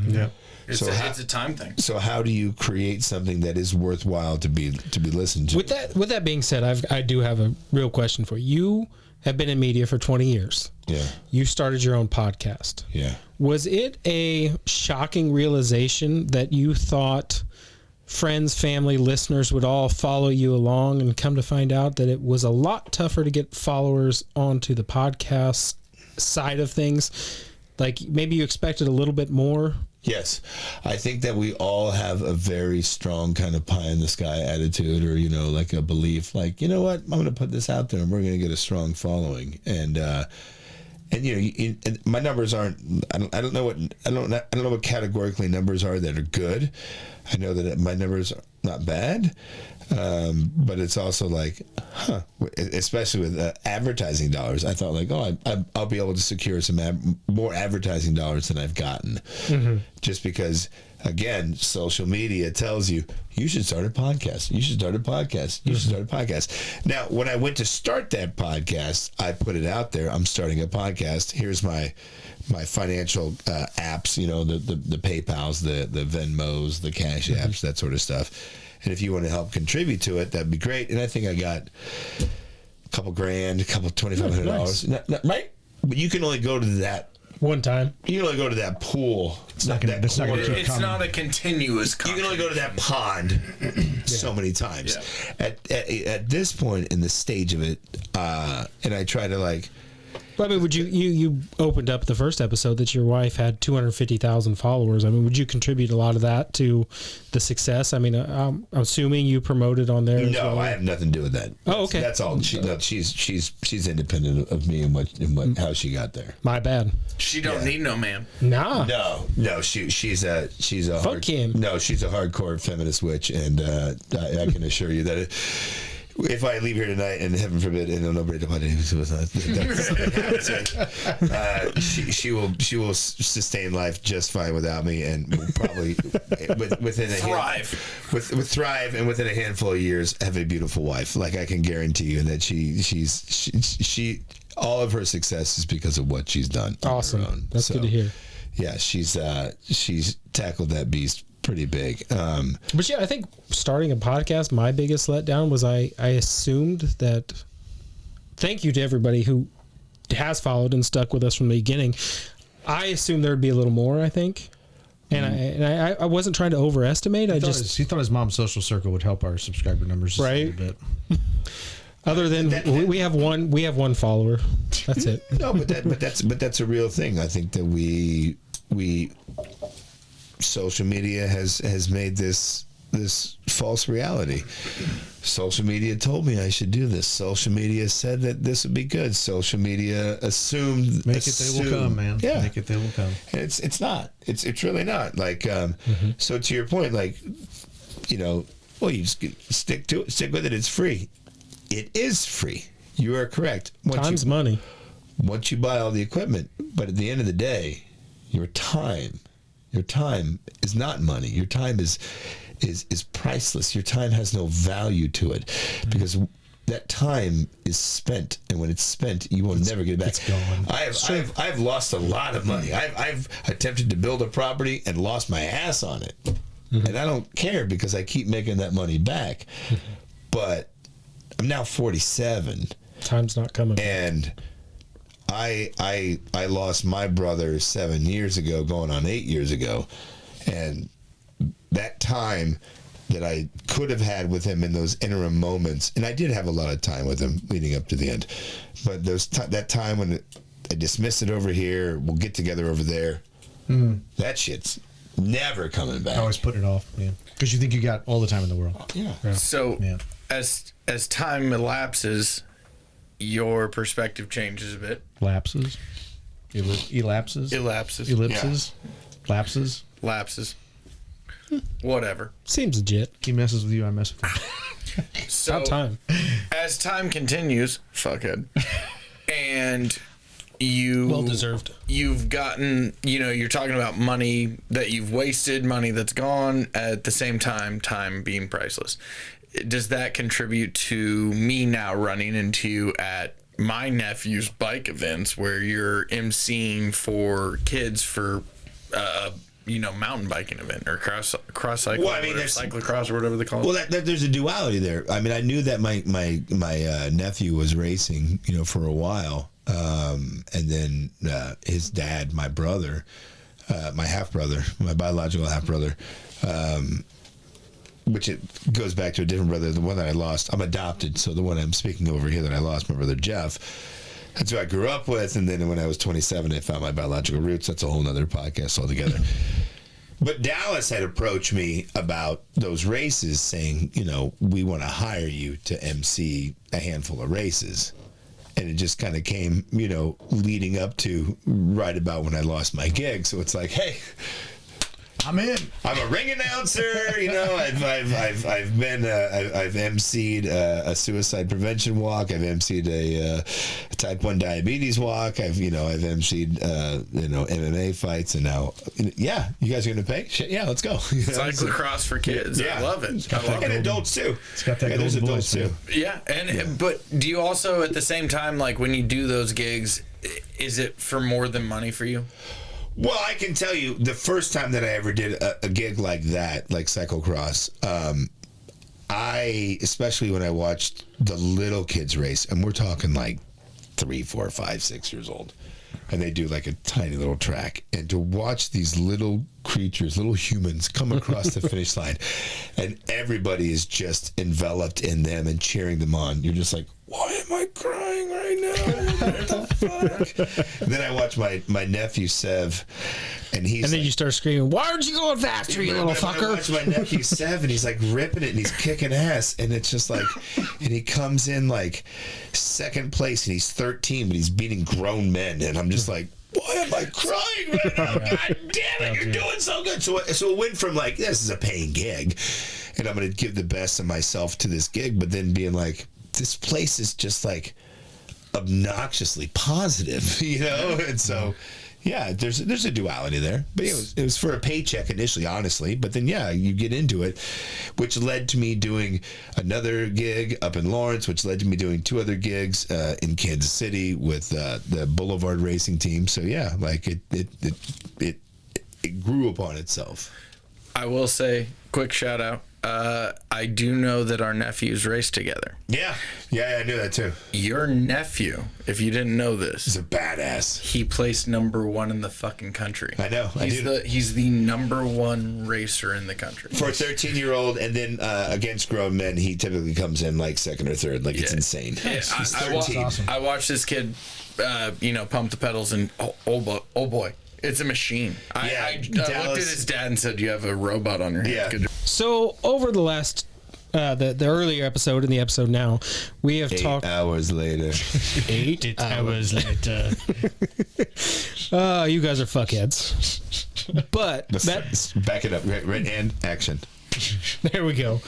Yeah. It's a time thing. So how do you create something that is worthwhile to be listened to? With that being said, I do have a real question for you. You have been in media for 20 years. Yeah. You started your own podcast. Yeah. Was it a shocking realization that you thought friends, family, listeners would all follow you along, and come to find out that it was a lot tougher to get followers onto the podcast side of things? Like maybe you expected a little bit more? Yes. I think that we all have a very strong kind of pie in the sky attitude, or, you know, like a belief, like, you know what, I'm going to put this out there and we're going to get a strong following. And you know, and my numbers aren't, I don't know what categorically numbers are that are good. I know that my numbers are not bad. But it's also like, especially with advertising dollars, I thought like, I'll be able to secure some more advertising dollars than I've gotten. Mm-hmm. Just because, again, social media tells you should start a podcast. You should start a podcast. You should start a podcast. Now, when I went to start that podcast, I put it out there. I'm starting a podcast. Here's my financial apps, you know, the PayPals, the Venmos, the Cash apps, that sort of stuff. And if you want to help contribute to it, that'd be great. And I think I got a couple grand, a couple $2,500. Nice. Right? But you can only go to that one time. You can only go to that pool. It's not going to keep coming. Not a continuous. You can only go to that pond so many times. Yeah. At this point in the stage of it, and I try to like. Well, I mean, would you opened up the first episode that your wife had 250,000 followers. I mean, would you contribute a lot of that to the success? I mean, I'm assuming you promoted on there. No, I have nothing to do with that. Oh, okay. That's all. She's independent of me and how she got there. My bad. She don't need no man. Nah. No. She's a fuck him. No, she's a hardcore feminist witch, and I can assure you that. If I leave here tonight, and heaven forbid, and nobody to she will sustain life just fine without me, and will probably within a thrive, and within a handful of years have a beautiful wife. Like I can guarantee you that she all of her success is because of what she's done. Awesome, that's good to hear. Yeah, she's tackled that beast pretty big. But yeah, I think starting a podcast, my biggest letdown was I assumed that, thank you to everybody who has followed and stuck with us from the beginning. I assumed there'd be a little more, I think. And I wasn't trying to overestimate. He thought his mom's social circle would help our subscriber numbers just a little bit. Other than we have one follower. That's it. No, but that's a real thing. I think that we social media has made this false reality. Social media told me I should do this. Social media said that this would be good. Social media assumed. Make it, they will come, man. Yeah. Make it, they will come. And it's not. It's really not. Like, so to your point, like, you know, well, you just stick to it. Stick with it. It's free. It is free. You are correct. Time's money. Once you buy all the equipment, but at the end of the day, your time is not money. Your time is priceless. Your time has no value to it because that time is spent, and when it's spent, you will never get it back. It's gone. I've lost a lot of money. I've attempted to build a property and lost my ass on it, and I don't care because I keep making that money back. But I'm now 47. Time's not coming. And I lost my brother 7 years ago, going on 8 years ago, and that time that I could have had with him in those interim moments, and I did have a lot of time with him leading up to the end, but that time when I dismiss it over here, we'll get together over there, that shit's never coming back. I always put it off, because you think you got all the time in the world. Yeah. So as time elapses, your perspective changes a bit. Lapses. Elapses. Elapses. Ellipses. Lapses. Lapses. Whatever. Seems legit. He messes with you, I mess with him. So About time. as time continues, fuckhead, and you Well deserved. You've gotten, you're talking about money that you've wasted, money that's gone. At the same time being priceless. Does that contribute to me now running into you at my nephew's bike events where you're emceeing for kids for mountain biking event or cross cycling, cyclocross or whatever they call it? Well, there's a duality there. I mean, I knew that my nephew was racing, for a while, and then his dad, my brother, my half brother, my biological half brother, which it goes back to a different brother, the one that I lost. I'm adopted, so the one I'm speaking over here that I lost, my brother Jeff. That's who I grew up with, and then when I was 27, I found my biological roots. That's a whole nother podcast altogether. But Dallas had approached me about those races, saying, we want to hire you to MC a handful of races. And it just kind of came, leading up to right about when I lost my gig. So it's like, hey, I'm in. I'm a ring announcer. I've emceed a suicide prevention walk. I've emceed a type 1 diabetes walk. I've emceed MMA fights, and now you guys are gonna pay? Shit, yeah, let's go. Cyclocross for kids. Yeah. I love it. And adults too. It's got that there's golden adults voice, too. Yeah, but do you also at the same time, like when you do those gigs, is it for more than money for you? Well, I can tell you, the first time that I ever did a gig like that, like cyclocross, especially when I watched the little kids race, and we're talking like 3, 4, 5, 6 years old, and they do like a tiny little track, and to watch these little creatures, little humans come across the finish line, and everybody is just enveloped in them and cheering them on. You're just like, why am I crying right now? What the fuck? And then I watch my nephew Sev, and then you start screaming, "Why aren't you going faster, you little fucker?" I watch my nephew Sev, and he's like ripping it, and he's kicking ass, and it's just like, and he comes in like second place, and he's 13, but he's beating grown men, and I'm just like, why am I crying right now? God damn it, you're doing so good. So it went from like, this is a paying gig, and I'm going to give the best of myself to this gig, but then being like, this place is just like obnoxiously positive, And so, yeah, there's a duality there. But it was for a paycheck initially, honestly. But then, you get into it, which led to me doing another gig up in Lawrence, which led to me doing 2 other gigs in Kansas City with the Boulevard Racing team. So yeah, like it grew upon itself. I will say, quick shout out. I do know that our nephews race together. Yeah, I knew that too. Your nephew, if you didn't know this, he's a badass. He placed #1 in the fucking country. I know. He's the #1 racer in the country for a 13-year-old, and then against grown men, he typically comes in like second or third. Like it's insane. Yeah, he's 13. I watched this kid, pump the pedals, and oh boy. It's a machine. I looked at his dad and said, "You have a robot on your hands." Yeah. So over the last, the earlier episode and the episode now, we have talked. 8 hours later. 8 hours later. You guys are fuckheads. But back it up. Right, and action. There we go.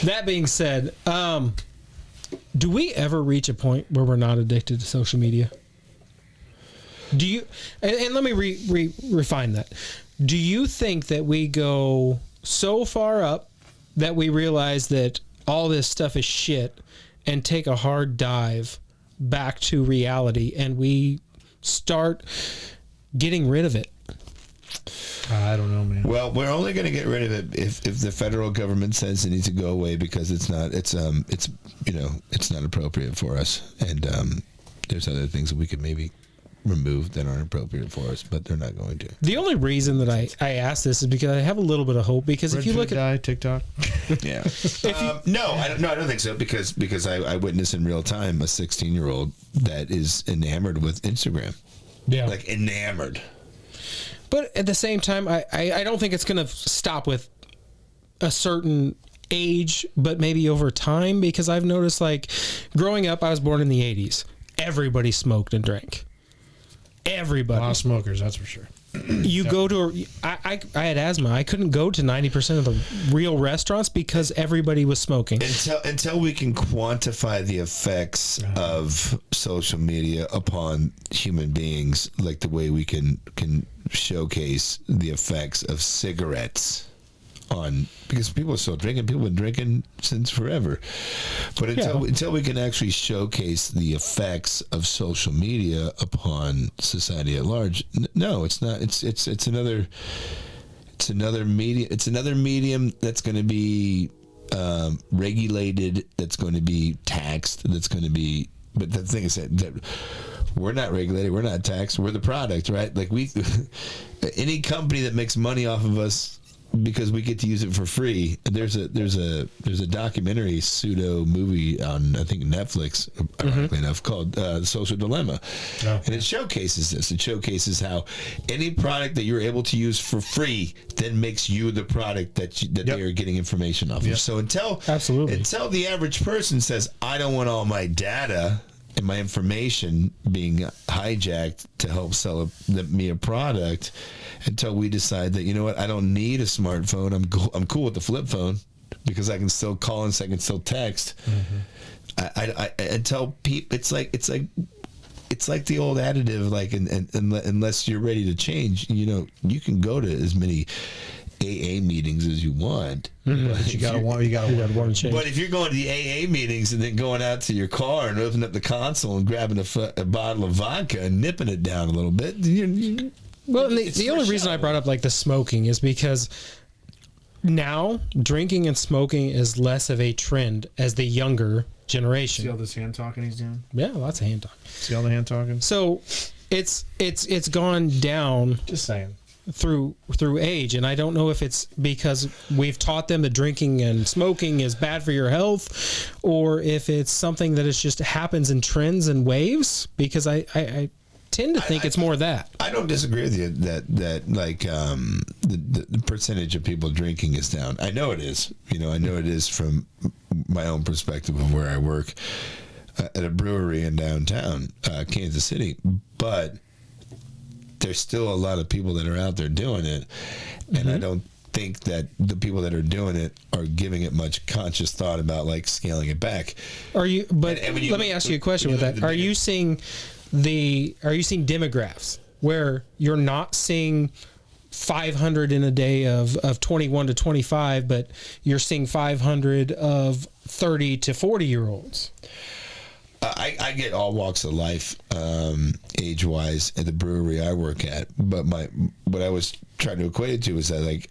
That being said, do we ever reach a point where we're not addicted to social media? Do you, and let me refine that. Do you think that we go so far up that we realize that all this stuff is shit and take a hard dive back to reality and we start getting rid of it? I don't know, man. Well, we're only going to get rid of it if the federal government says it needs to go away because it's not appropriate for us, and there's other things that we could maybe remove that aren't appropriate for us, but they're not going to. The only reason that I ask this is because I have a little bit of hope, because if you look at TikTok, yeah, I don't think so, because I witnessed in real time a 16-year-old that is enamored with Instagram, like enamored. But at the same time, I don't think it's going to stop with a certain age, but maybe over time, because I've noticed, like, growing up, I was born in the 80s. Everybody smoked and drank. Everybody. A lot of smokers, that's for sure. You go to I had asthma. I couldn't go to 90% of the real restaurants because everybody was smoking. Until we can quantify the effects of social media upon human beings, like the way we can showcase the effects of cigarettes on, because people are still drinking. People have been drinking since forever. But until we can actually showcase the effects of social media upon society at large, no, it's not. It's another medium. It's another medium that's going to be regulated. That's going to be taxed. That's going to be. But the thing is that we're not regulated. We're not taxed. We're the product, right? Like any company that makes money off of us because we get to use it for free. There's a documentary pseudo movie on, I think, Netflix, ironically enough, called The Social Dilemma. And it showcases this. It showcases how any product that you're able to use for free then makes you the product that they are getting information off of. So until the average person says, I don't want all my data and my information being hijacked to help sell me a product, until we decide that, you know what, I don't need a smartphone. I'm cool with the flip phone because I can still call and I can still text. I until people, it's like the old additive, like, and unless you're ready to change, you can go to as many AA meetings as you want. But you gotta want to change. But if you're going to the AA meetings and then going out to your car and opening up the console and grabbing a bottle of vodka and nipping it down a little bit, well, the only reason I brought up, like, the smoking is because now drinking and smoking is less of a trend as the younger generation. See all this hand talking he's doing? Yeah, lots of hand talking. See all the hand talking? So it's gone down. Just saying. Through age, and I don't know if it's because we've taught them that drinking and smoking is bad for your health, or if it's something that is just happens in trends and waves, because I tend to think it's more of that. I don't disagree with you that like the percentage of people drinking is down. I know it is. I know it is from my own perspective of where I work at a brewery in downtown Kansas City, but there's still a lot of people that are out there doing it, and I don't think that the people that are doing it are giving it much conscious thought about, like, scaling it back. Are you? But let me ask you a question with that. Are you seeing demographics where you're not seeing 500 in a day of 21 to 25, but you're seeing 500 of 30 to 40-year-olds? I get all walks of life, age-wise, at the brewery I work at. But what I was trying to equate it to is that, like,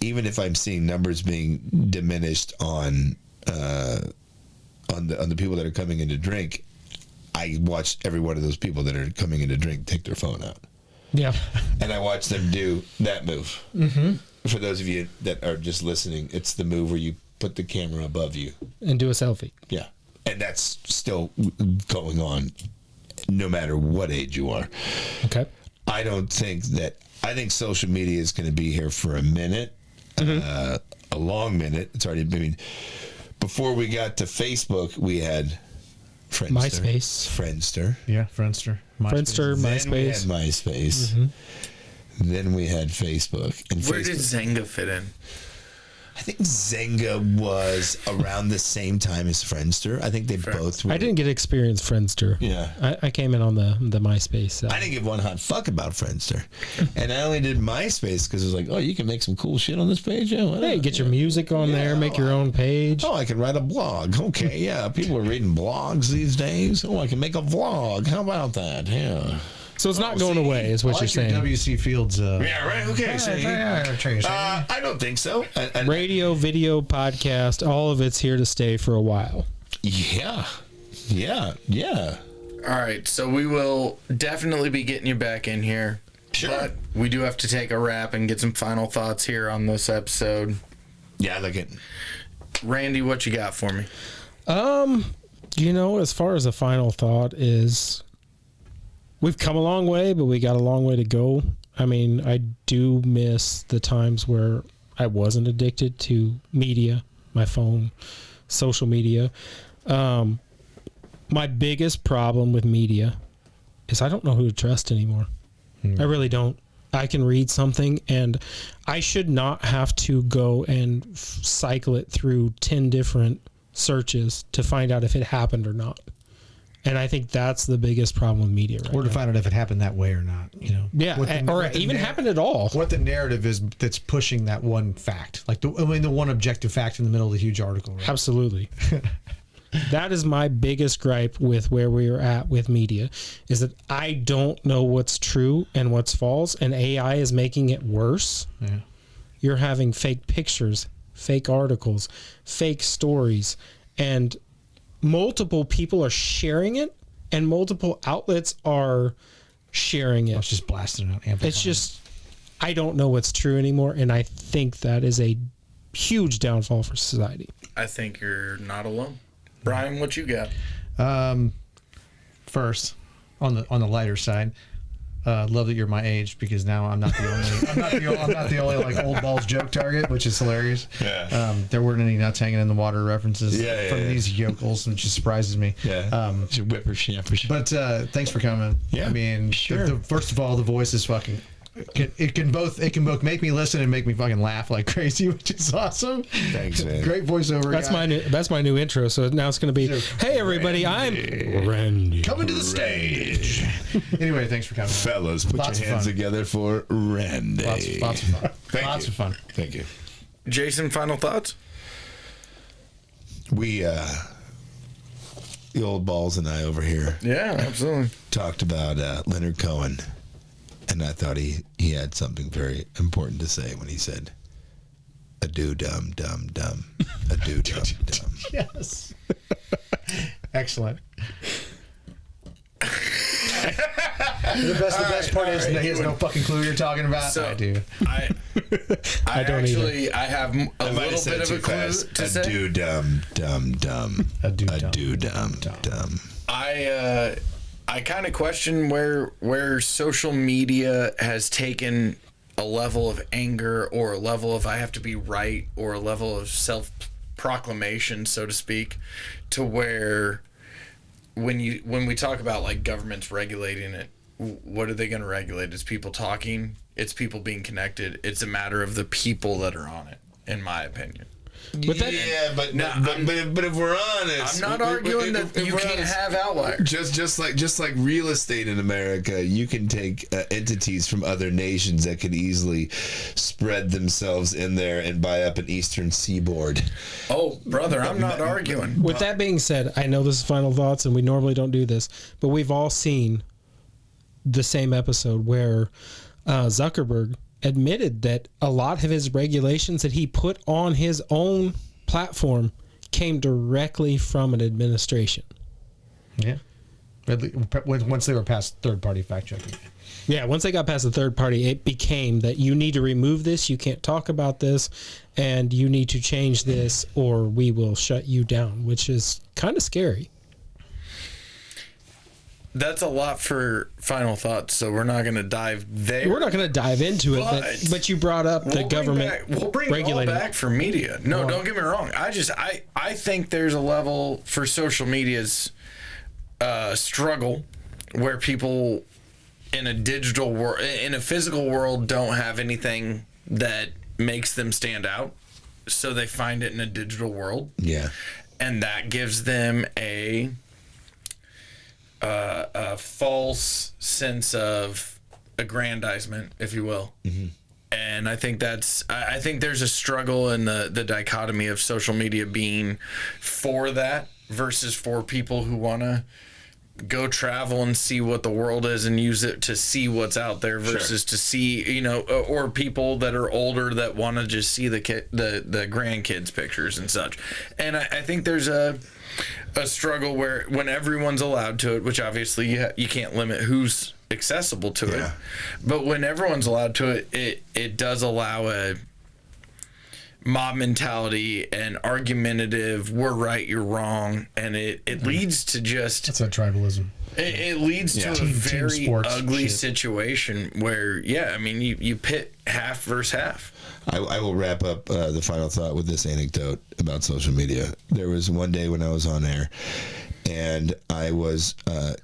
even if I'm seeing numbers being diminished on the people that are coming in to drink, I watch every one of those people that are coming in to drink take their phone out. Yeah, and I watch them do that move. For those of you that are just listening, it's the move where you put the camera above you and do a selfie. Yeah. And that's still going on no matter what age you are. Okay. I think social media is going to be here for a minute, a long minute. It's already, before we got to Facebook, we had Friendster. Yeah, Friendster. MySpace. Then we had MySpace. Then we had Facebook. And where did Zynga fit in? I think Zynga was around the same time as Friendster. I think they both were. I didn't get to experience Friendster. Yeah. I came in on the MySpace. I didn't give one hot fuck about Friendster. And I only did MySpace because it was like, oh, you can make some cool shit on this page? Yeah, hey, get your music on there, make your own page. Oh, I can write a blog. Okay, yeah. People are reading blogs these days. Oh, I can make a vlog. How about that? Yeah. So it's not going away, is what you're saying. WC Fields. Yeah, right. Okay. I don't think so. Radio, video, podcast, all of it's here to stay for a while. Yeah. All right. So we will definitely be getting you back in here. Sure. But we do have to take a wrap and get some final thoughts here on this episode. Yeah, I like it. Randy, what you got for me? As far as the final thought is, we've come a long way, but we got a long way to go. I do miss the times where I wasn't addicted to media my phone, social media. My biggest problem with media is I don't know who to trust anymore. I really don't. I can read something and I should not have to go and cycle it through 10 different searches to find out if it happened or not. And I think that's the biggest problem with media right now. Or to find out if it happened that way or not, Yeah, or even happened at all. What the narrative is that's pushing that one fact. Like the one objective fact in the middle of the huge article. Right? Absolutely. That is my biggest gripe with where we are at with media, is that I don't know what's true and what's false, and AI is making it worse. Yeah. You're having fake pictures, fake articles, fake stories, and multiple people are sharing it, and multiple outlets are sharing it. It's just blasting it out. Amplifying. It's just, I don't know what's true anymore, and I think that is a huge downfall for society. I think you're not alone. Brian, what you got? First, on the lighter side, love that you're my age, because now I'm not the only I'm not the only like old balls joke target, which is hilarious. Yeah. There weren't any nuts hanging in the water references from these yokels, which just surprises me. Yeah. Whippersnapper. But thanks for coming. Yeah. I mean, sure. First of all, the voice is fucking. It can both make me listen and make me fucking laugh like crazy, which is awesome. Thanks, man. Great voiceover. That's my new intro. So now it's going to be, hey everybody, I'm Randy. Coming to the stage. Anyway, thanks for coming. Fellas, put your hands together for Randy. Lots of fun. Lots of fun. Thank you. Jason, final thoughts? We, the old balls and I over here. Yeah, absolutely. Talked about Leonard Cohen. And I thought he had something very important to say when he said, "A do dum dum dum, a do dum dum." Yes. Excellent. The best part is that he has no fucking clue what you're talking about. So, I do. I don't actually I have a little bit of a clue to say. A do dum dum dum. A do dum dum. I kind of question where social media has taken a level of anger, or a level of I have to be right, or a level of self-proclamation, so to speak, to where when we talk about like governments regulating it, what are they going to regulate? It's people talking, it's people being connected. It's a matter of the people that are on it, in my opinion. But if we're honest, I'm not arguing that you can't have outliers. Just like real estate in America, you can take entities from other nations that could easily spread themselves in there and buy up an eastern seaboard. Oh, brother, I'm not arguing. With that being said, I know this is final thoughts, and we normally don't do this, but we've all seen the same episode where Zuckerberg admitted that a lot of his regulations that he put on his own platform came directly from an administration. Yeah. Once they were past third-party fact-checking. Yeah, once they got past the third party, it became that you need to remove this, you can't talk about this, and you need to change this or we will shut you down, which is kind of scary. That's a lot for final thoughts, so we're not going to dive there. We're not going to dive into it, but you brought up the government we'll bring it all back for media. No, don't get me wrong. I think there's a level for social media's struggle where people in a digital world, in a physical world, don't have anything that makes them stand out, so they find it in a digital world. Yeah, and that gives them a false sense of aggrandizement, if you will. Mm-hmm. And I think there's a struggle in the dichotomy of social media being for that versus for people who want to go travel and see what the world is and use it to see what's out there versus to see, or people that are older that want to just see the grandkids pictures and such. And I think there's a struggle where when everyone's allowed to it, which obviously you can't limit who's accessible to it, but when everyone's allowed to it, it does allow a mob mentality and argumentative, we're right, you're wrong, and it leads to just... That's that tribalism. It leads to a very ugly situation where, I mean, you pit half versus half. I will wrap up the final thought with this anecdote about social media. There was one day when I was on air, and I was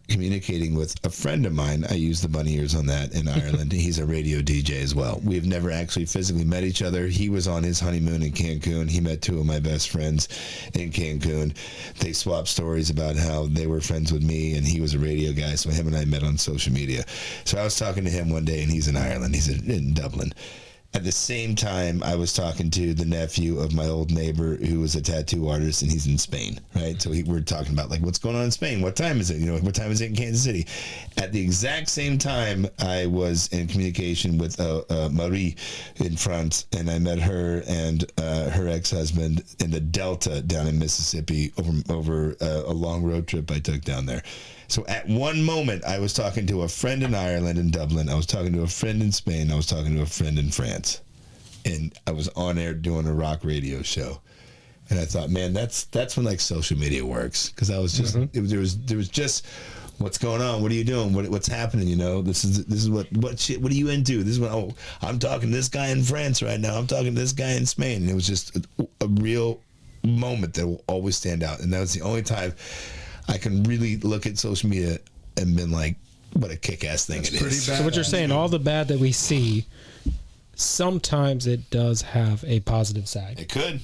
communicating with a friend of mine. I used the bunny ears on that in Ireland. He's a radio DJ as well. We've never actually physically met each other. He was on his honeymoon in Cancun. He met two of my best friends in Cancun. They swapped stories about how they were friends with me, and he was a radio guy, so him and I met on social media. So I was talking to him one day, and he's in Ireland. He's in Dublin. At the same time, I was talking to the nephew of my old neighbor who was a tattoo artist, and he's in Spain, right? So we're talking about, like, what's going on in Spain? What time is it? What time is it in Kansas City? At the exact same time, I was in communication with Marie in France, and I met her and her ex-husband in the Delta down in Mississippi over a long road trip I took down there. So at one moment, I was talking to a friend in Ireland, in Dublin. I was talking to a friend in Spain. I was talking to a friend in France. And I was on air doing a rock radio show. And I thought, man, that's when, like, social media works. Because I was just, there was just, what's going on? What are you doing? What's happening? This is what shit, what are you into? This is what, I'm talking to this guy in France right now. I'm talking to this guy in Spain. And it was just a real moment that will always stand out. And that was the only time I can really look at social media and been like, what a kick-ass thing it is. So what you're saying, all the bad that we see, sometimes it does have a positive side. It could.